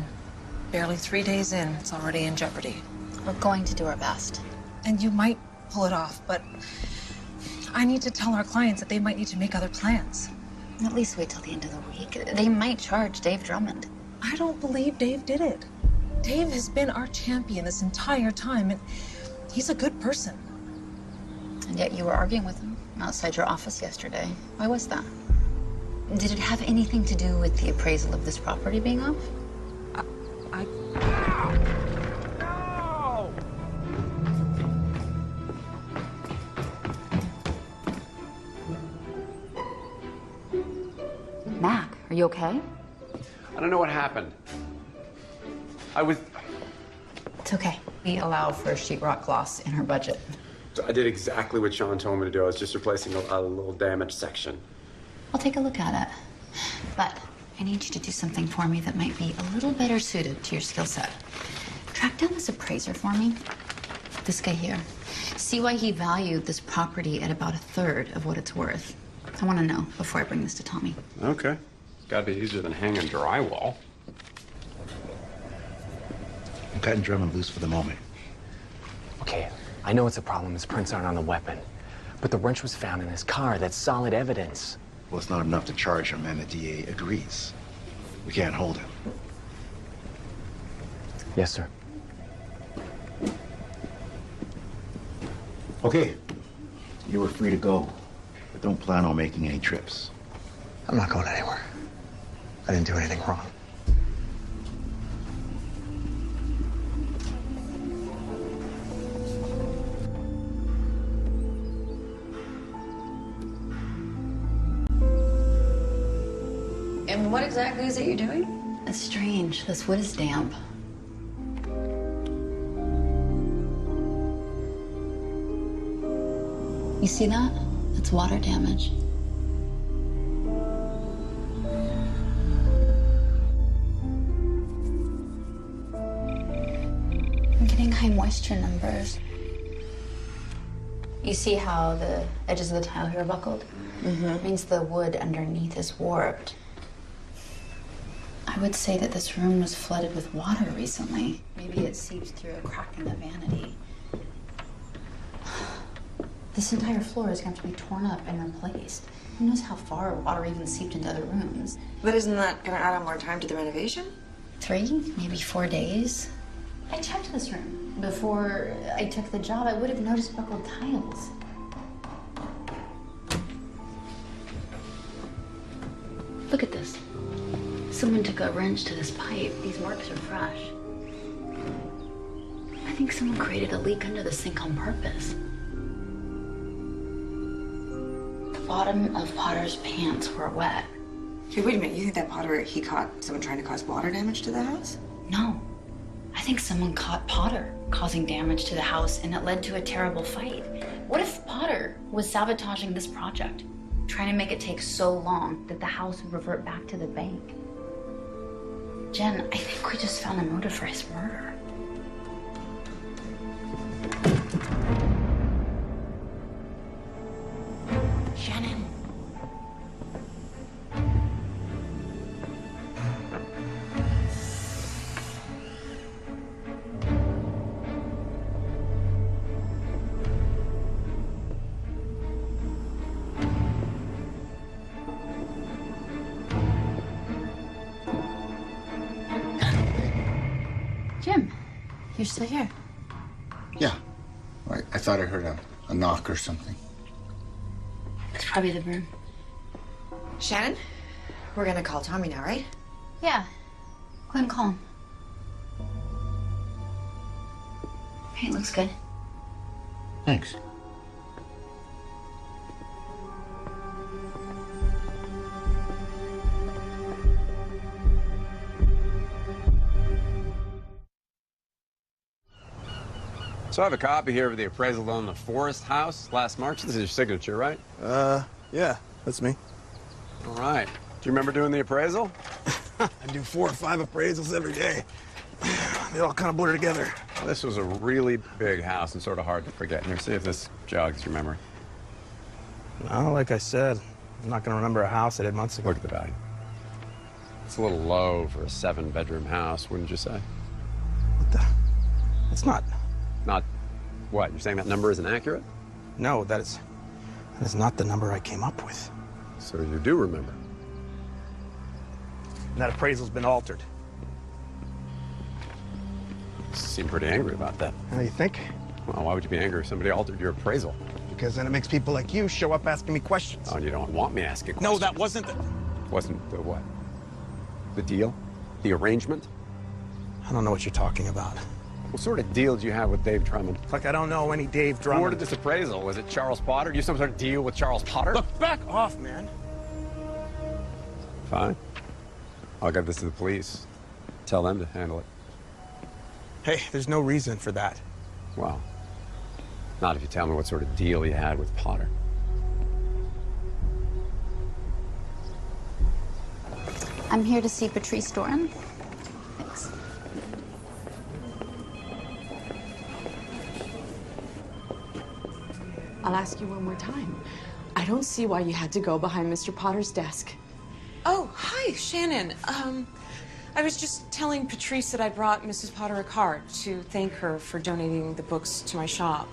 barely 3 days in, it's already in jeopardy. We're going to do our best. And you might pull it off, but I need to tell our clients that they might need to make other plans. At least wait till the end of the week. They might charge Dave Drummond. I don't believe Dave did it. Dave has been our champion this entire time, and he's a good person. And yet you were arguing with him outside your office yesterday. Why was that? Did it have anything to do with the appraisal of this property being off? Mac, are you okay? I don't know what happened. It's okay. We allow for sheetrock gloss in our budget. I did exactly what Sean told me to do. I was just replacing a little damaged section. I'll take a look at it. But I need you to do something for me that might be a little better suited to your skill set. Track down this appraiser for me. This guy here. See why he valued this property at about 1/3 of what it's worth. I want to know before I bring this to Tommy. Okay. Gotta be easier than hanging drywall. I'm cutting Drummond loose for the moment. Okay, I know it's a problem his prints aren't on the weapon, but the wrench was found in his car. That's solid evidence. Well, it's not enough to charge him, and the DA agrees. We can't hold him. Yes, sir. Okay, you were free to go, but don't plan on making any trips. I'm not going anywhere. I didn't do anything wrong. And what exactly is it you're doing? It's strange. This wood is damp. You see that? That's water damage. I'm getting high moisture numbers. You see how the edges of the tile here are buckled? It means the wood underneath is warped. I would say that this room was flooded with water recently. Maybe it seeped through a crack in the vanity. This entire floor is going to have to be torn up and replaced. Who knows how far water even seeped into other rooms? But isn't that going to add on more time to the renovation? 3, maybe 4 days. I checked this room. Before I took the job, I would have noticed buckled tiles. Look at this. Someone took a wrench to this pipe. These marks are fresh. I think someone created a leak under the sink on purpose. The bottom of Potter's pants were wet. Hey, wait a minute. You think that Potter, he caught someone trying to cause water damage to the house? No. I think someone caught Potter causing damage to the house, and it led to a terrible fight. What if Potter was sabotaging this project, trying to make it take so long that the house would revert back to the bank? Jen, I think we just found a motive for his murder. Shannon. Jim, you're still here. Yeah. I thought I heard a knock or something. It's probably the broom. Shannon, we're going to call Tommy now, right? Yeah. Go ahead and call him. Hey, looks good. Thanks. So I have a copy here of the appraisal on the Forest House last March. This is your signature, right? Yeah, that's me. All right. Do you remember doing the appraisal? I do 4 or 5 appraisals every day. They all kind of blur together. This was a really big house and sort of hard to forget. Here, see if this jogs your memory. No, like I said, I'm not going to remember a house I did months ago. Look at the value. It's a little low for a 7-bedroom house, wouldn't you say? What the? It's not. Not what? You're saying that number isn't accurate? No, that is not the number I came up with. So you do remember? And that appraisal's been altered. You seem pretty angry about that. How you think? Well, why would you be angry if somebody altered your appraisal? Because then it makes people like you show up asking me questions. Oh, and you don't want me asking questions. No, that wasn't the... Wasn't the what? The deal? The arrangement? I don't know what you're talking about. What sort of deal did you have with Dave Drummond? Like I don't know any Dave Drummond. Who ordered this appraisal? Was it Charles Potter? Did you have some sort of deal with Charles Potter? Look, back off, man. Fine. I'll give this to the police. Tell them to handle it. Hey, there's no reason for that. Well, not if you tell me what sort of deal you had with Potter. I'm here to see Patrice Doran. Thanks. I'll ask you one more time. I don't see why you had to go behind Mr. Potter's desk. Oh, hi, Shannon. I was just telling Patrice that I brought Mrs. Potter a card to thank her for donating the books to my shop.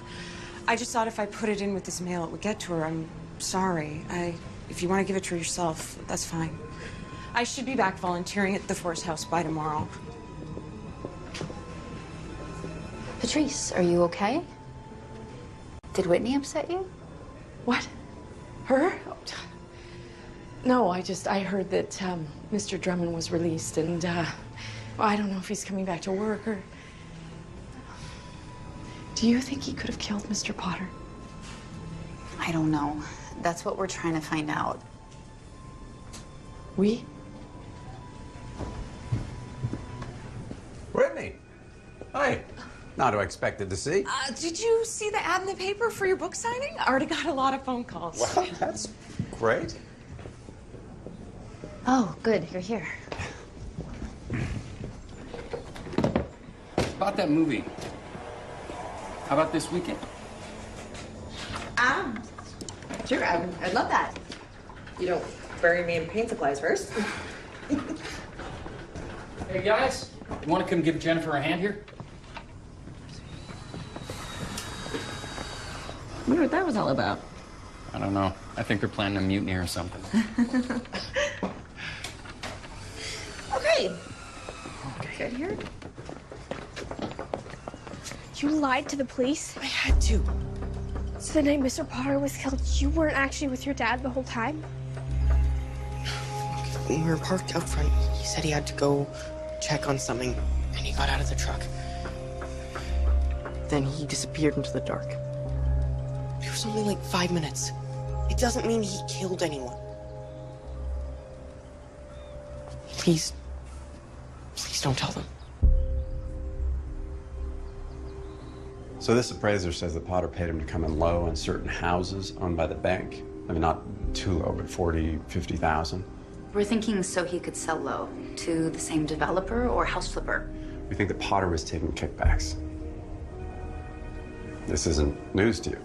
I just thought if I put it in with this mail, it would get to her. I'm sorry. If you want to give it to her yourself, that's fine. I should be back volunteering at the Forest House by tomorrow. Patrice, are you okay? Did Whitney upset you? What? Her? No, I heard that Mr. Drummond was released, and well, I don't know if he's coming back to work or... Do you think he could have killed Mr. Potter? I don't know. That's what we're trying to find out. We? Whitney! Hi. Not who I expected to see. Did you see the ad in the paper for your book signing? I already got a lot of phone calls. Well, that's great. Oh, good. You're here. About that movie. How about this weekend? Sure, I'd love that. You don't bury me in paint supplies first. Hey, guys. You want to come give Jennifer a hand here? I wonder what that was all about. I don't know. I think they're planning a mutiny or something. Okay. Good here. You lied to the police? I had to. So the night Mr. Potter was killed, you weren't actually with your dad the whole time? When we were parked out front, he said he had to go check on something, and he got out of the truck. Then he disappeared into the dark. It was only like 5 minutes. It doesn't mean he killed anyone. Please don't tell them. So this appraiser says that Potter paid him to come in low on certain houses owned by the bank. I mean, not too low, but 40, 50,000. We're thinking so he could sell low to the same developer or house flipper. We think that Potter was taking kickbacks. This isn't news to you.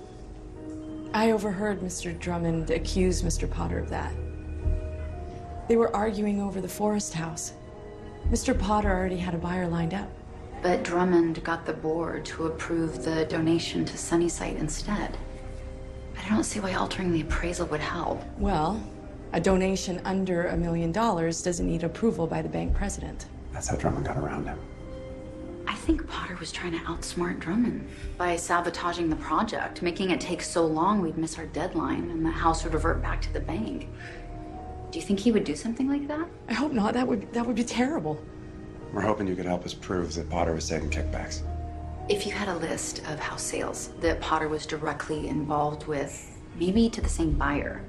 I overheard Mr. Drummond accuse Mr. Potter of that. They were arguing over the Forest House. Mr. Potter already had a buyer lined up. But Drummond got the board to approve the donation to Sunnyside instead. I don't see why altering the appraisal would help. Well, a donation under $1 million doesn't need approval by the bank president. That's how Drummond got around him. I think Potter was trying to outsmart Drummond by sabotaging the project, making it take so long we'd miss our deadline and the house would revert back to the bank. Do you think he would do something like that? I hope not. That would be terrible. We're hoping you could help us prove that Potter was taking kickbacks. If you had a list of house sales that Potter was directly involved with, maybe to the same buyer.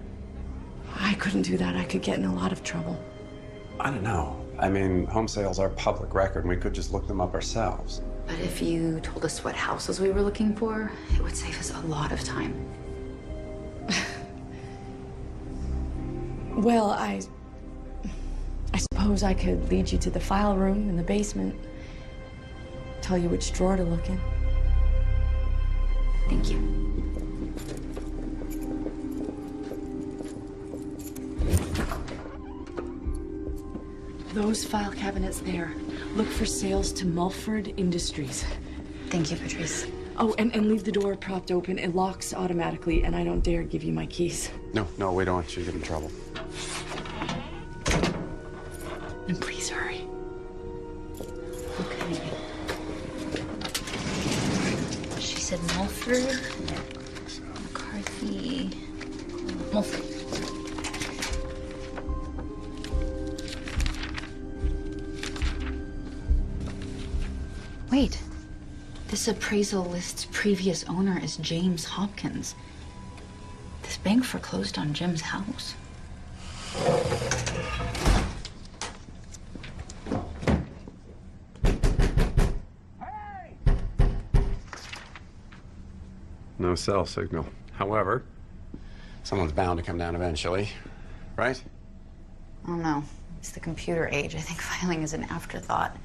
I couldn't do that. I could get in a lot of trouble. I don't know. I mean, home sales are public record, and we could just look them up ourselves. But if you told us what houses we were looking for, it would save us a lot of time. Well, I suppose suppose I could lead you to the file room in the basement. Tell you which drawer to look in. Thank you. Those file cabinets there. Look for sales to Mulford Industries. Thank you, Patrice. Oh, and leave the door propped open. It locks automatically, and I don't dare give you my keys. No, we don't want you to get in trouble. And please hurry. Okay. She said Mulford, McCarthy, Mulford. Wait, this appraisal lists previous owner as James Hopkins. This bank foreclosed on Jim's house. No cell signal. However, someone's bound to come down eventually, right? Oh no, it's the computer age. I think filing is an afterthought.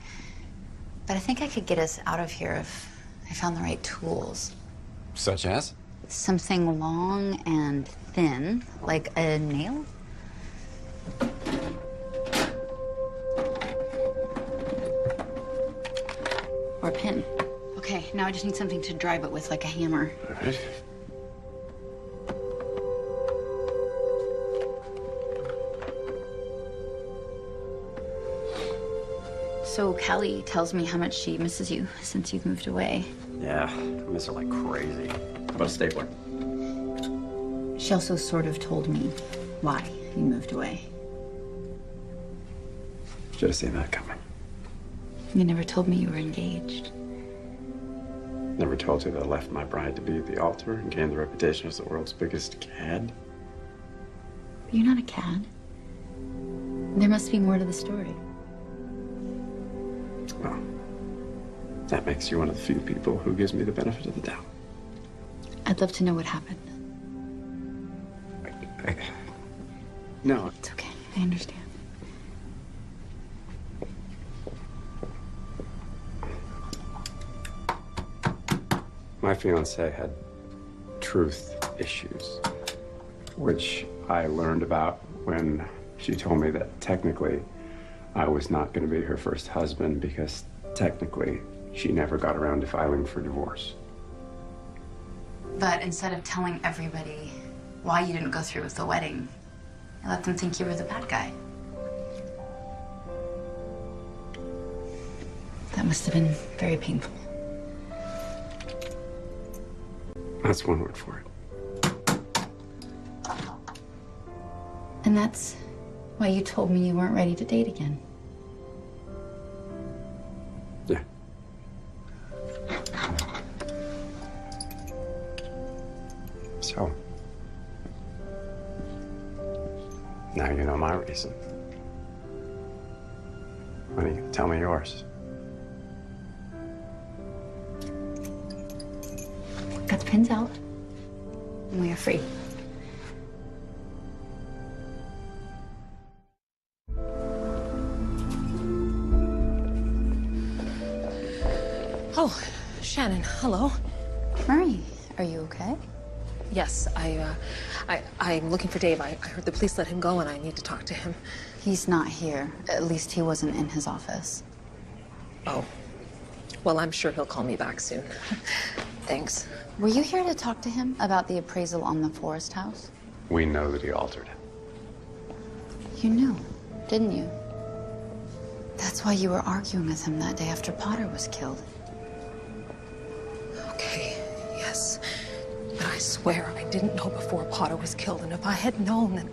But I think I could get us out of here if I found the right tools. Such as? Something long and thin, like a nail. Or a pin. Okay, now I just need something to drive it with, like a hammer. All right. So Callie tells me how much she misses you since you've moved away. Yeah, I miss her like crazy. How about a stapler? She also sort of told me why you moved away. Should have seen that coming. You never told me you were engaged. Never told you that I left my bride to be at the altar and gained the reputation as the world's biggest cad. But you're not a cad. There must be more to the story. Well, that makes you one of the few people who gives me the benefit of the doubt. I'd love to know what happened. No. It's okay. I understand. My fiancée had truth issues, which I learned about when she told me that technically I was not going to be her first husband because technically she never got around to filing for divorce. But instead of telling everybody why you didn't go through with the wedding, you let them think you were the bad guy. That must have been very painful. That's one word for it. And that's why you told me you weren't ready to date again. Yeah. So, now you know my reason. Why don't you tell me yours? Got the pins out. And we are free. Oh, Shannon, hello. Murray, are you okay? Yes, I'm looking for Dave. I heard the police let him go and I need to talk to him. He's not here. At least he wasn't in his office. Oh. Well, I'm sure he'll call me back soon. Thanks. Were you here to talk to him about the appraisal on the Forest house? We know that he altered it. You knew, didn't you? That's why you were arguing with him that day after Potter was killed. Okay, yes. But I swear I didn't know before Potter was killed, and if I had known, then...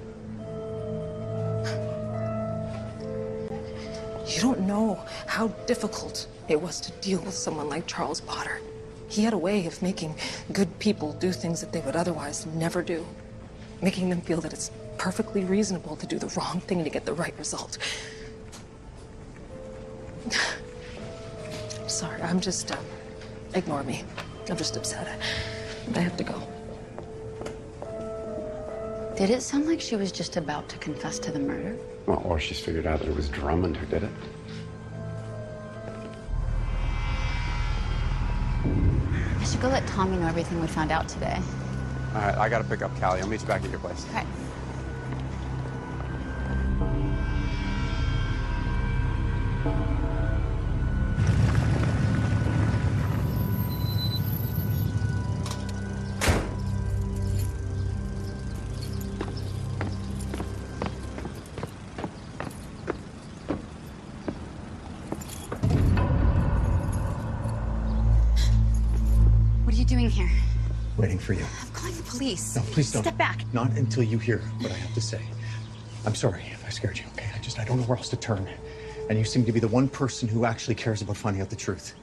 You don't know how difficult it was to deal with someone like Charles Potter. He had a way of making good people do things that they would otherwise never do. Making them feel that it's perfectly reasonable to do the wrong thing to get the right result. I'm sorry, I'm just, ignore me. I'm just upset. I have to go. Did it sound like she was just about to confess to the murder? Well, or she's figured out that it was Drummond who did it. I should go let Tommy know everything we found out today. All right, I gotta pick up Callie. I'll meet you back at your place. Okay. What are you doing here? Waiting for you. I'm calling the police. No, please don't. Step back. Not until you hear what I have to say. I'm sorry if I scared you, okay? I don't know where else to turn. And you seem to be the one person who actually cares about finding out the truth.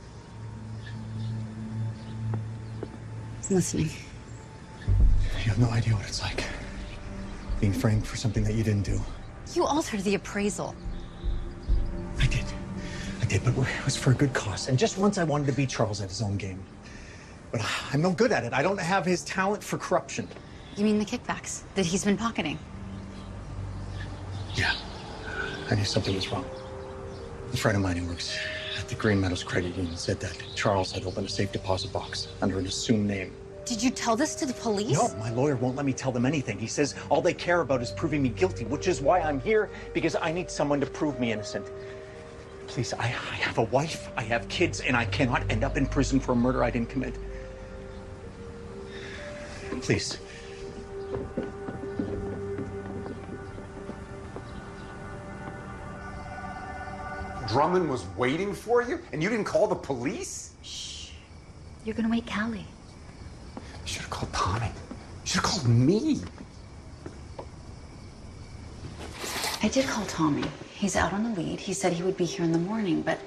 I'm listening. You have no idea what it's like. Being framed for something that you didn't do. You altered the appraisal. I did, but it was for a good cause. And just once I wanted to beat Charles at his own game. But I'm no good at it. I don't have his talent for corruption. You mean the kickbacks that he's been pocketing? Yeah. I knew something was wrong. A friend of mine who works at the Green Meadows Credit Union said that Charles had opened a safe deposit box under an assumed name. Did you tell this to the police? No, my lawyer won't let me tell them anything. He says all they care about is proving me guilty, which is why I'm here, because I need someone to prove me innocent. Please, I have a wife, I have kids, and I cannot end up in prison for a murder I didn't commit. Please. Drummond was waiting for you, and you didn't call the police? Shh. You're gonna wake Callie. You should have called Tommy. You should have called me. I did call Tommy. He's out on the lead. He said he would be here in the morning, but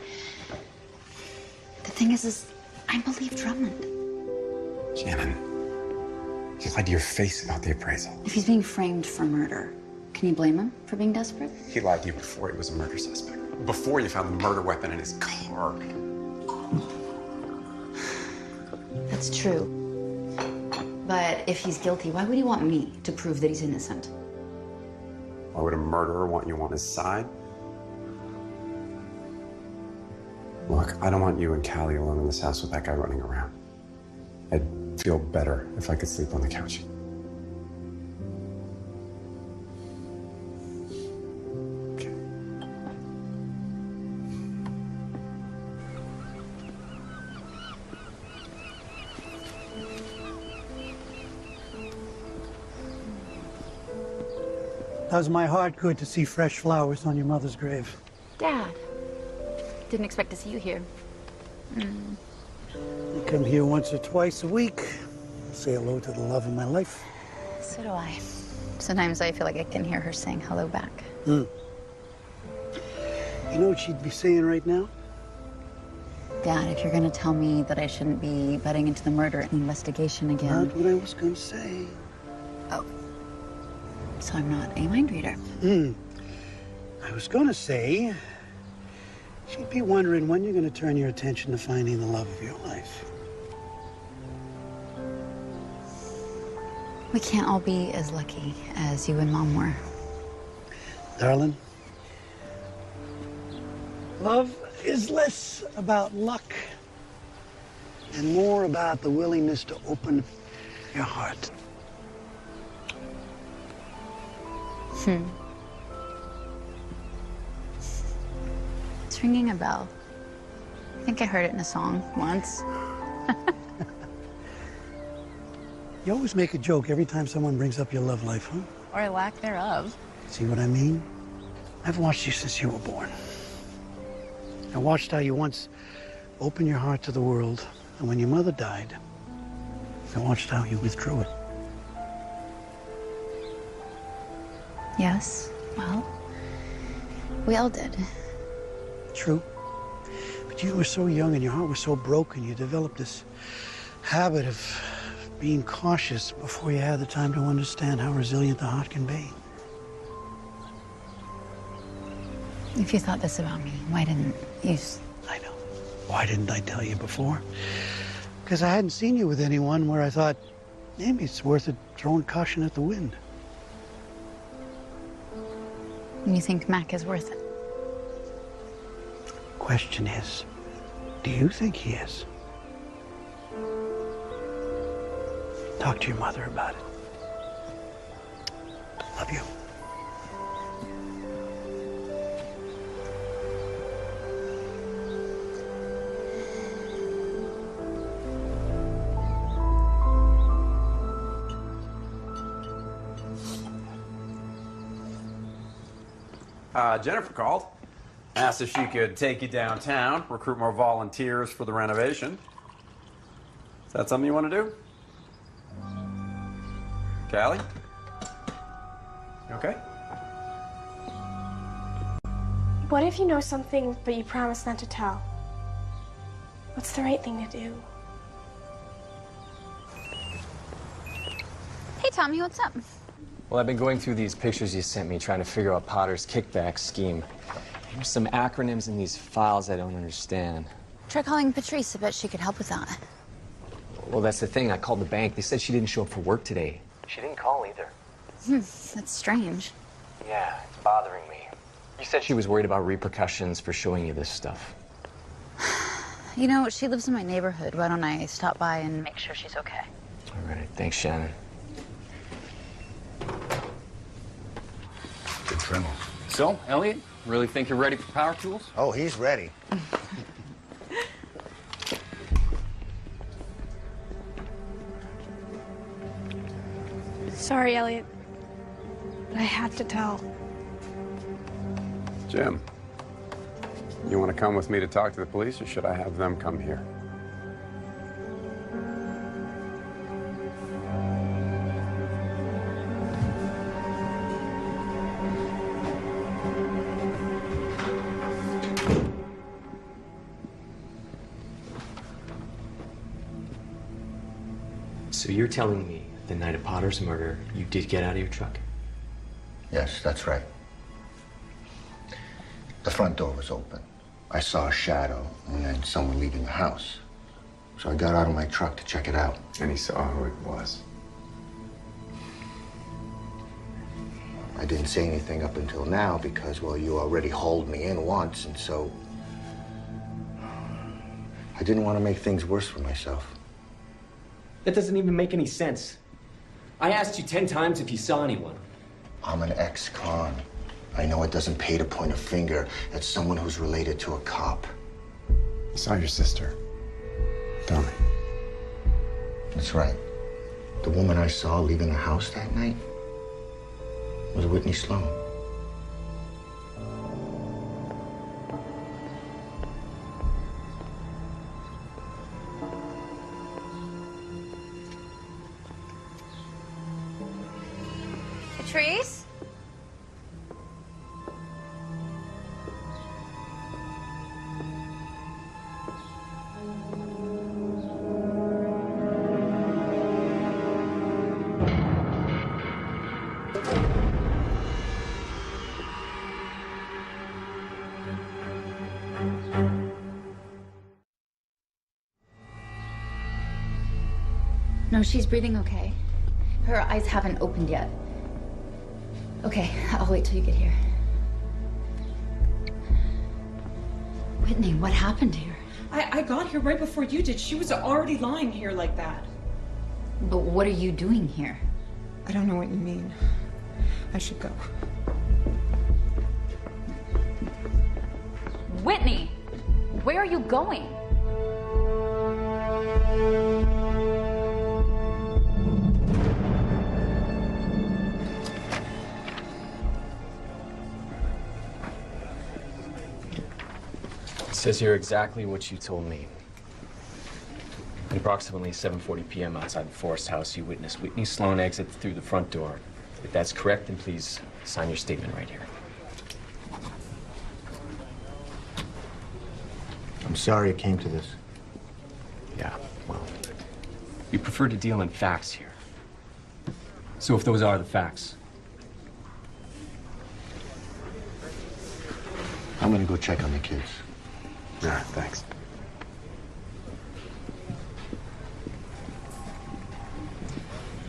the thing is I believe Drummond. Shannon, you lied to your face about the appraisal. If he's being framed for murder, can you blame him for being desperate? He lied to you before he was a murder suspect. Before you found the murder weapon in his car. That's true. But if he's guilty, why would he want me to prove that he's innocent? Why would a murderer want you on his side? Look, I don't want you and Callie alone in this house with that guy running around. I'd feel better if I could sleep on the couch. Does my heart good to see fresh flowers on your mother's grave? Dad, didn't expect to see you here. I come here once or twice a week, say hello to the love of my life. So do I. Sometimes I feel like I can hear her saying hello back. You know what she'd be saying right now? Dad, if you're gonna tell me that I shouldn't be butting into the murder investigation again. Not what I was gonna say. Oh. So I'm not a mind reader. I was gonna say, she'd be wondering when you're gonna turn your attention to finding the love of your life. We can't all be as lucky as you and Mom were. Darling, love is less about luck and more about the willingness to open your heart. It's ringing a bell. I think I heard it in a song once. You always make a joke every time someone brings up your love life, huh? Or lack thereof. See what I mean? I've watched you since you were born. I watched how you once opened your heart to the world, and when your mother died, I watched how you withdrew it. Yes, well, we all did. True. But you were so young and your heart was so broken, you developed this habit of being cautious before you had the time to understand how resilient the heart can be. If you thought this about me, why didn't you? I know. Why didn't I tell you before? Because I hadn't seen you with anyone where I thought, maybe it's worth it throwing caution at the wind. You think Mac is worth it? Question is, do you think he is? Talk to your mother about it. Love you. Jennifer called. Asked if she could take you downtown, recruit more volunteers for the renovation. Is that something you want to do? Callie? You okay? What if you know something, but you promise not to tell? What's the right thing to do? Hey, Tommy, what's up? Well, I've been going through these pictures you sent me, trying to figure out Potter's kickback scheme. There's some acronyms in these files I don't understand. Try calling Patrice. I bet she could help with that. Well, that's the thing. I called the bank. They said she didn't show up for work today. She didn't call either. That's strange. Yeah, it's bothering me. You said she was worried about repercussions for showing you this stuff. You know, she lives in my neighborhood. Why don't I stop by and make sure she's okay? All right. Thanks, Shannon. Good trim. So, Elliot, really think you're ready for power tools? Oh, he's ready. Sorry, Elliot, but I had to tell. Jim, you want to come with me to talk to the police, or should I have them come here? So you're telling me the night of Potter's murder, you did get out of your truck? Yes, that's right. The front door was open. I saw a shadow and then someone leaving the house. So I got out of my truck to check it out. And he saw who it was. I didn't say anything up until now because, well, you already hauled me in once, and so I didn't want to make things worse for myself. That doesn't even make any sense. I asked you 10 times if you saw anyone. I'm an ex-con. I know it doesn't pay to point a finger at someone who's related to a cop. I saw your sister. Tommy. That's right. The woman I saw leaving the house that night was Whitney Sloan. Patrice? No, she's breathing okay. Her eyes haven't opened yet. Okay, I'll wait till you get here. Whitney, what happened here? I got here right before you did. She was already lying here like that. But what are you doing here? I don't know what you mean. I should go. Whitney, where are you going? It says here exactly what you told me. At approximately 7:40 p.m. outside the Forest House, you witnessed Whitney Sloan exit through the front door. If that's correct, then please sign your statement right here. I'm sorry it came to this. Yeah, well, you prefer to deal in facts here. So if those are the facts, I'm gonna go check on the kids. All right, thanks.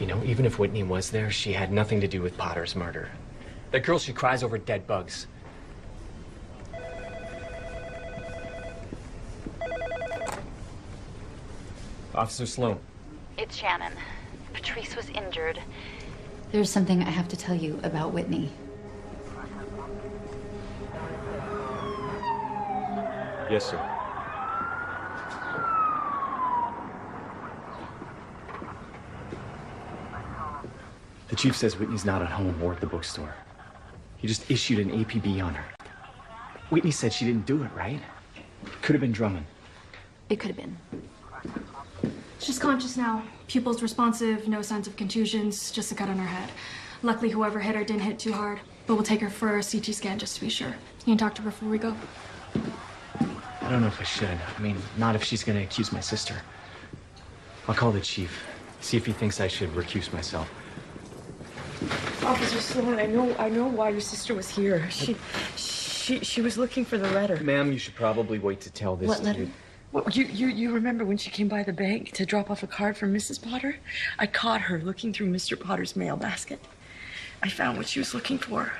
you know, even if Whitney was there, she had nothing to do with Potter's murder. That girl, she cries over dead bugs. Officer Sloan. It's Shannon. Patrice was injured. There's something I have to tell you about Whitney. Yes, sir. The chief says Whitney's not at home or at the bookstore. He just issued an APB on her. Whitney said she didn't do it, right? Could have been Drummond. It could have been. She's conscious now. Pupils responsive, no signs of contusions, just a cut on her head. Luckily, whoever hit her didn't hit too hard, but we'll take her for a CT scan just to be sure. You can talk to her before we go. I don't know if I should. I mean, not if she's gonna accuse my sister. I'll call the chief, see if he thinks I should recuse myself. Officer Sloan, I know why your sister was here. She was looking for the letter. Ma'am, you should probably wait to tell this What to letter? Well, you remember when she came by the bank to drop off a card from Mrs. Potter? I caught her looking through Mr. Potter's mail basket. I found what she was looking for.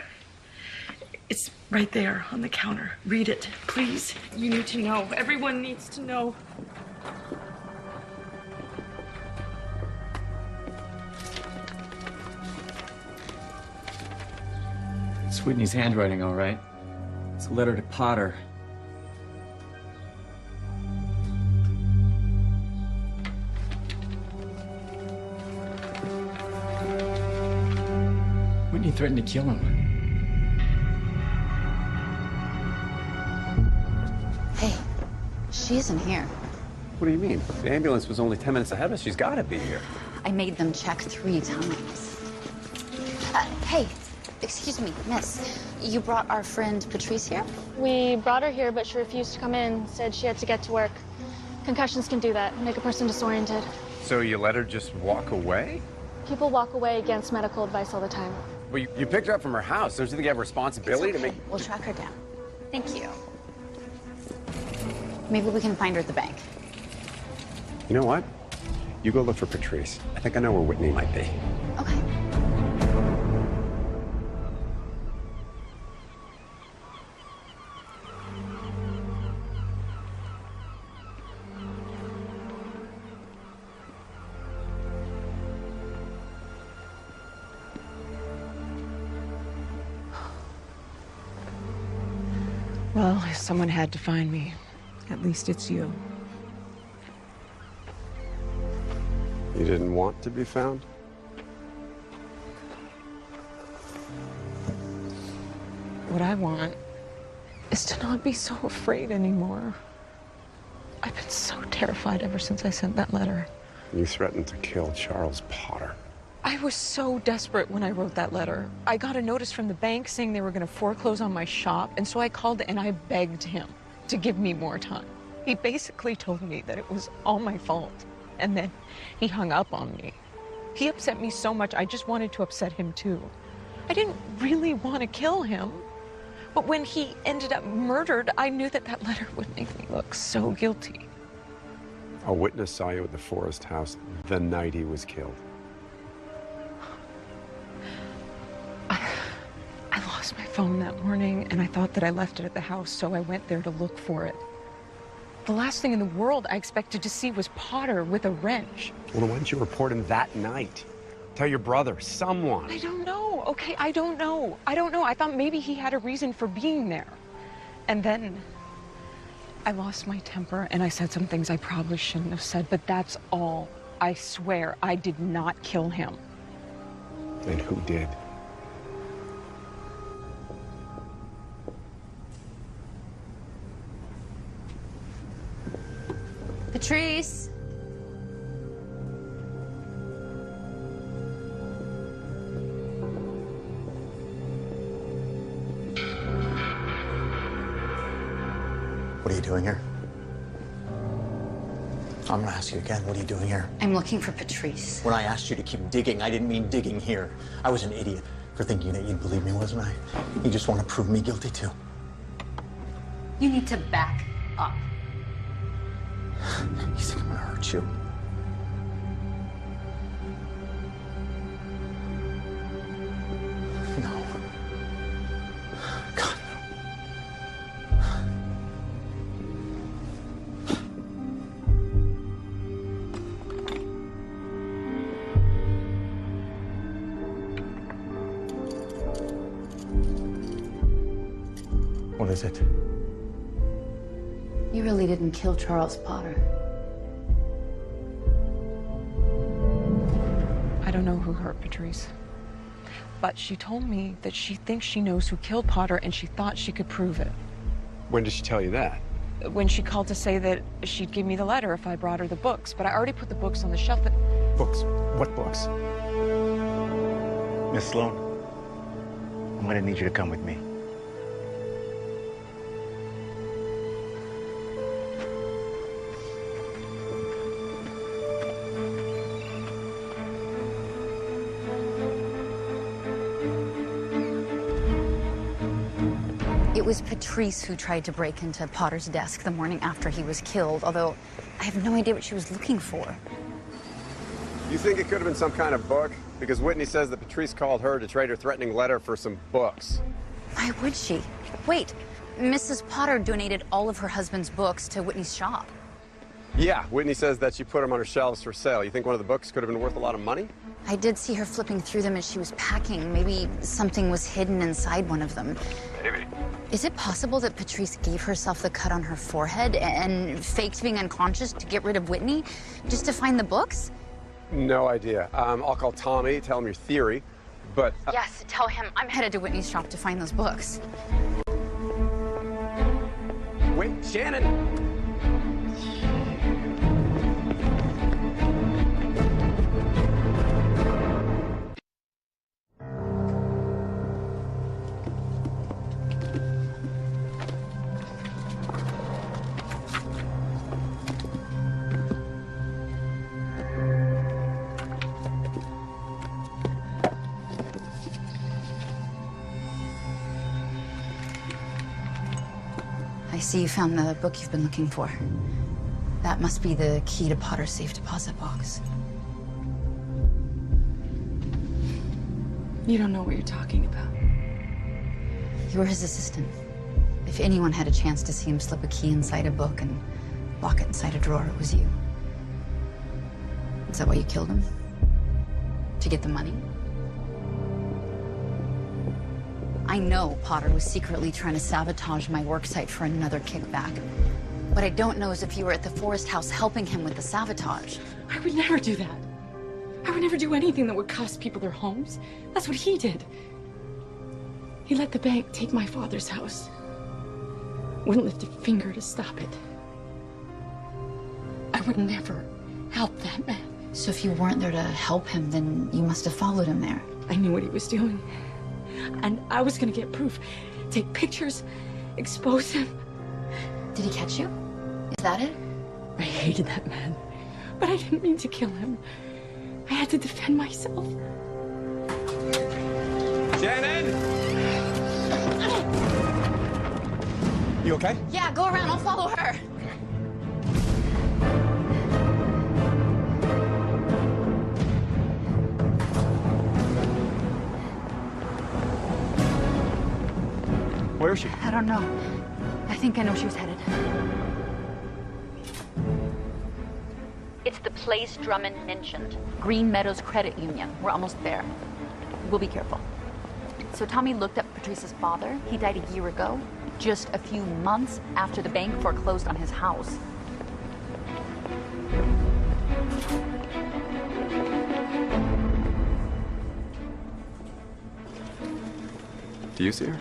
It's right there on the counter. Read it, please. You need to know. Everyone needs to know. It's Whitney's handwriting, all right. It's a letter to Potter. Whitney threatened to kill him. Hey, she isn't here. What do you mean? The ambulance was only 10 minutes ahead of us. She's got to be here. I made them check 3 times. Hey, excuse me, miss. You brought our friend Patrice here? We brought her here, but she refused to come in, said she had to get to work. Concussions can do that, make a person disoriented. So you let her just walk away? People walk away against medical advice all the time. Well, you picked her up from her house. Don't you think you have a responsibility to make... We'll track her down. Thank you. Maybe we can find her at the bank. You know what? You go look for Patrice. I think I know where Whitney might be. Okay. Well, if someone had to find me, at least it's you. You didn't want to be found? What I want is to not be so afraid anymore. I've been so terrified ever since I sent that letter. You threatened to kill Charles Potter. I was so desperate when I wrote that letter. I got a notice from the bank saying they were going to foreclose on my shop, and so I called and I begged him to give me more time. He basically told me that it was all my fault, and then he hung up on me. He upset me so much, I just wanted to upset him too. I didn't really want to kill him, but when he ended up murdered, I knew that that letter would make me look so guilty. A witness saw you at the Forest House the night he was killed. I lost my phone that morning, and I thought that I left it at the house, so I went there to look for it. The last thing in the world I expected to see was Potter with a wrench. Well, then why didn't you report him that night? Tell your brother, someone. I don't know, okay? I don't know. I thought maybe he had a reason for being there. And then I lost my temper, and I said some things I probably shouldn't have said, but that's all. I swear I did not kill him. And who did? Patrice! What are you doing here? I'm gonna ask you again, what are you doing here? I'm looking for Patrice. When I asked you to keep digging, I didn't mean digging here. I was an idiot for thinking that you'd believe me, wasn't I? You just want to prove me guilty too. You need to back up. You think I'm gonna hurt you? No. What is it? You really didn't kill Charles Potter. I don't know who hurt Patrice. But she told me that she thinks she knows who killed Potter and she thought she could prove it. When did she tell you that? When she called to say that she'd give me the letter if I brought her the books. But I already put the books on the shelf. Books? What books? Miss Sloan, I'm gonna need you to come with me. It was Patrice who tried to break into Potter's desk the morning after he was killed, although I have no idea what she was looking for. You think it could have been some kind of book? Because Whitney says that Patrice called her to trade her threatening letter for some books. Why would she? Wait, Mrs. Potter donated all of her husband's books to Whitney's shop. Yeah, Whitney says that she put them on her shelves for sale. You think one of the books could have been worth a lot of money? I did see her flipping through them as she was packing. Maybe something was hidden inside one of them. Maybe. Is it possible that Patrice gave herself the cut on her forehead and faked being unconscious to get rid of Whitney, just to find the books? No idea. I'll call Tommy, tell him your theory, but... Yes, tell him I'm headed to Whitney's shop to find those books. Wait, Shannon! I see you found the book you've been looking for. That must be the key to Potter's safe deposit box. You don't know what you're talking about. You were his assistant. If anyone had a chance to see him slip a key inside a book and lock it inside a drawer, it was you. Is that why you killed him? To get the money? I know Potter was secretly trying to sabotage my worksite for another kickback. What I don't know is if you were at the Forest House helping him with the sabotage. I would never do that. I would never do anything that would cost people their homes. That's what he did. He let the bank take my father's house. Wouldn't lift a finger to stop it. I would never help that man. So if you weren't there to help him, then you must have followed him there. I knew what he was doing. And I was gonna get proof. Take pictures, expose him. Did he catch you? Is that it? I hated that man, but I didn't mean to kill him. I had to defend myself. Shannon! You okay? Yeah, go around. I'll follow her. Where is she? I don't know. I think I know she was headed. It's the place Drummond mentioned. Green Meadows Credit Union. We're almost there. We'll be careful. So Tommy looked up Patrice's father. He died a year ago, just a few months after the bank foreclosed on his house. Do you see her?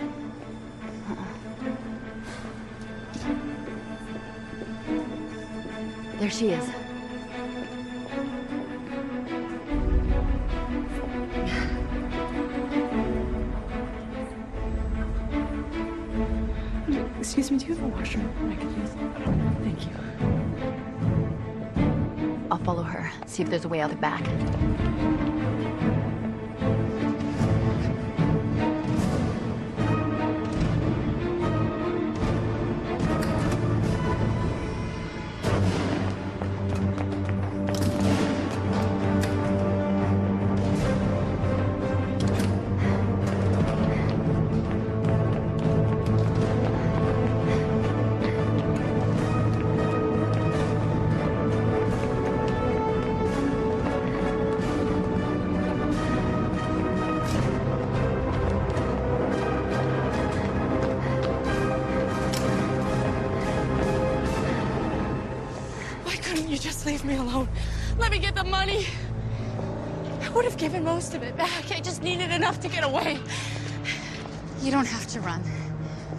There she is. Excuse me, do you have a washroom I could use? Thank you. I'll follow her, see if there's a way out the back. Just leave me alone. Let me get the money. I would have given most of it back. I just needed enough to get away. You don't have to run.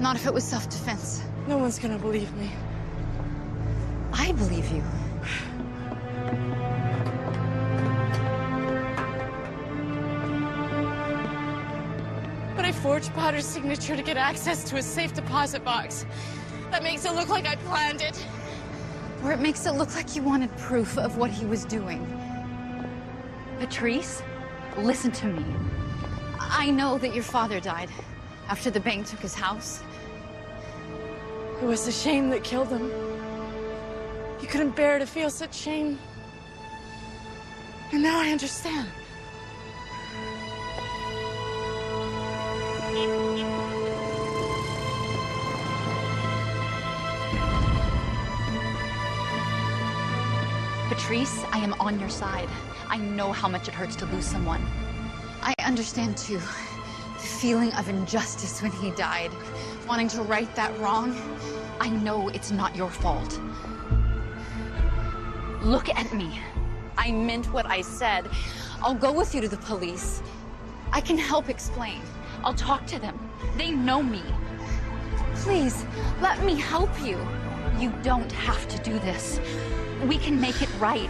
Not if it was self-defense. No one's gonna believe me. I believe you. But I forged Potter's signature to get access to his safe deposit box. That makes it look like I planned it. Or it makes it look like you wanted proof of what he was doing. Patrice, listen to me. I know that your father died after the bank took his house. It was the shame that killed him. You couldn't bear to feel such shame. And now I understand. Patrice, I am on your side. I know how much it hurts to lose someone. I understand, too, the feeling of injustice when he died, wanting to right that wrong. I know it's not your fault. Look at me. I meant what I said. I'll go with you to the police. I can help explain. I'll talk to them. They know me. Please, let me help you. You don't have to do this. We can make it right.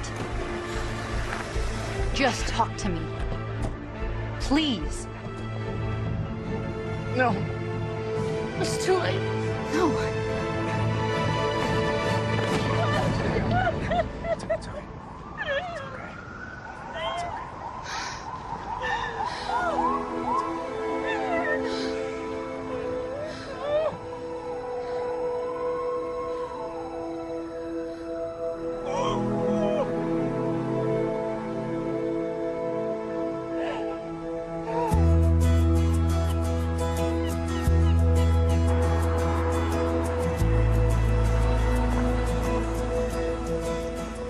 Just talk to me. Please. No. It's too late. No. It's okay.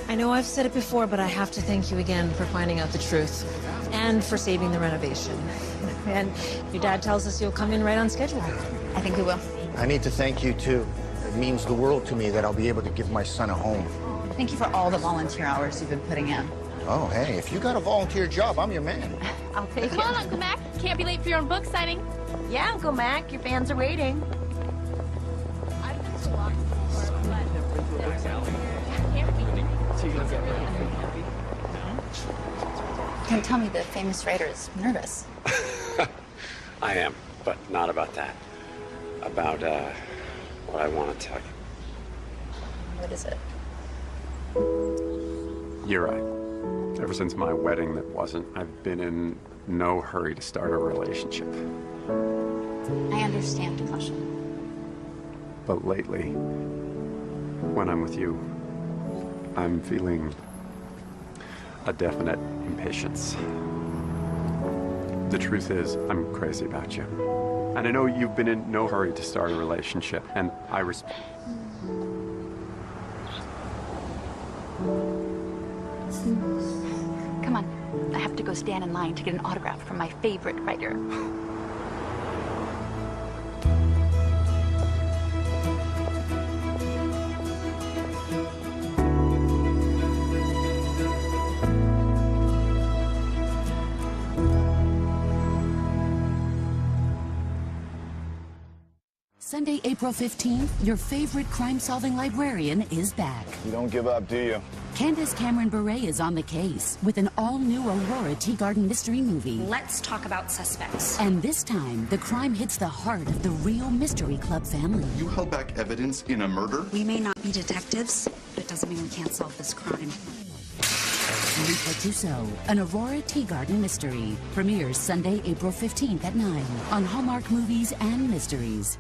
I know I've said it before, but I have to thank you again for finding out the truth and for saving the renovation. And your dad tells us you'll come in right on schedule. I think we will. I need to thank you, too. It means the world to me that I'll be able to give my son a home. Thank you for all the volunteer hours you've been putting in. Oh, hey, if you got a volunteer job, I'm your man. I'll take it. Come on, Uncle Mac. Can't be late for your own book signing. Yeah, Uncle Mac, your fans are waiting. Don't tell me the famous writer is nervous. I am, but not about that. About what I want to tell you. What is it? You're right. Ever since my wedding that wasn't, I've been in no hurry to start a relationship. I understand emotion. But lately, when I'm with you, I'm feeling a definite impatience. The truth is, I'm crazy about you. And I know you've been in no hurry to start a relationship, and I respect. Come on. I have to go stand in line to get an autograph from my favorite writer. Sunday, April 15th, your favorite crime-solving librarian is back. You don't give up, do you? Candace Cameron Bure is on the case with an all-new Aurora Teagarden mystery movie. Let's talk about suspects. And this time, the crime hits the heart of the real Mystery Club family. You held back evidence in a murder? We may not be detectives, but it doesn't mean we can't solve this crime. Lisa Tussaud, an Aurora Teagarden mystery. Premieres Sunday, April 15th at 9 on Hallmark Movies and Mysteries.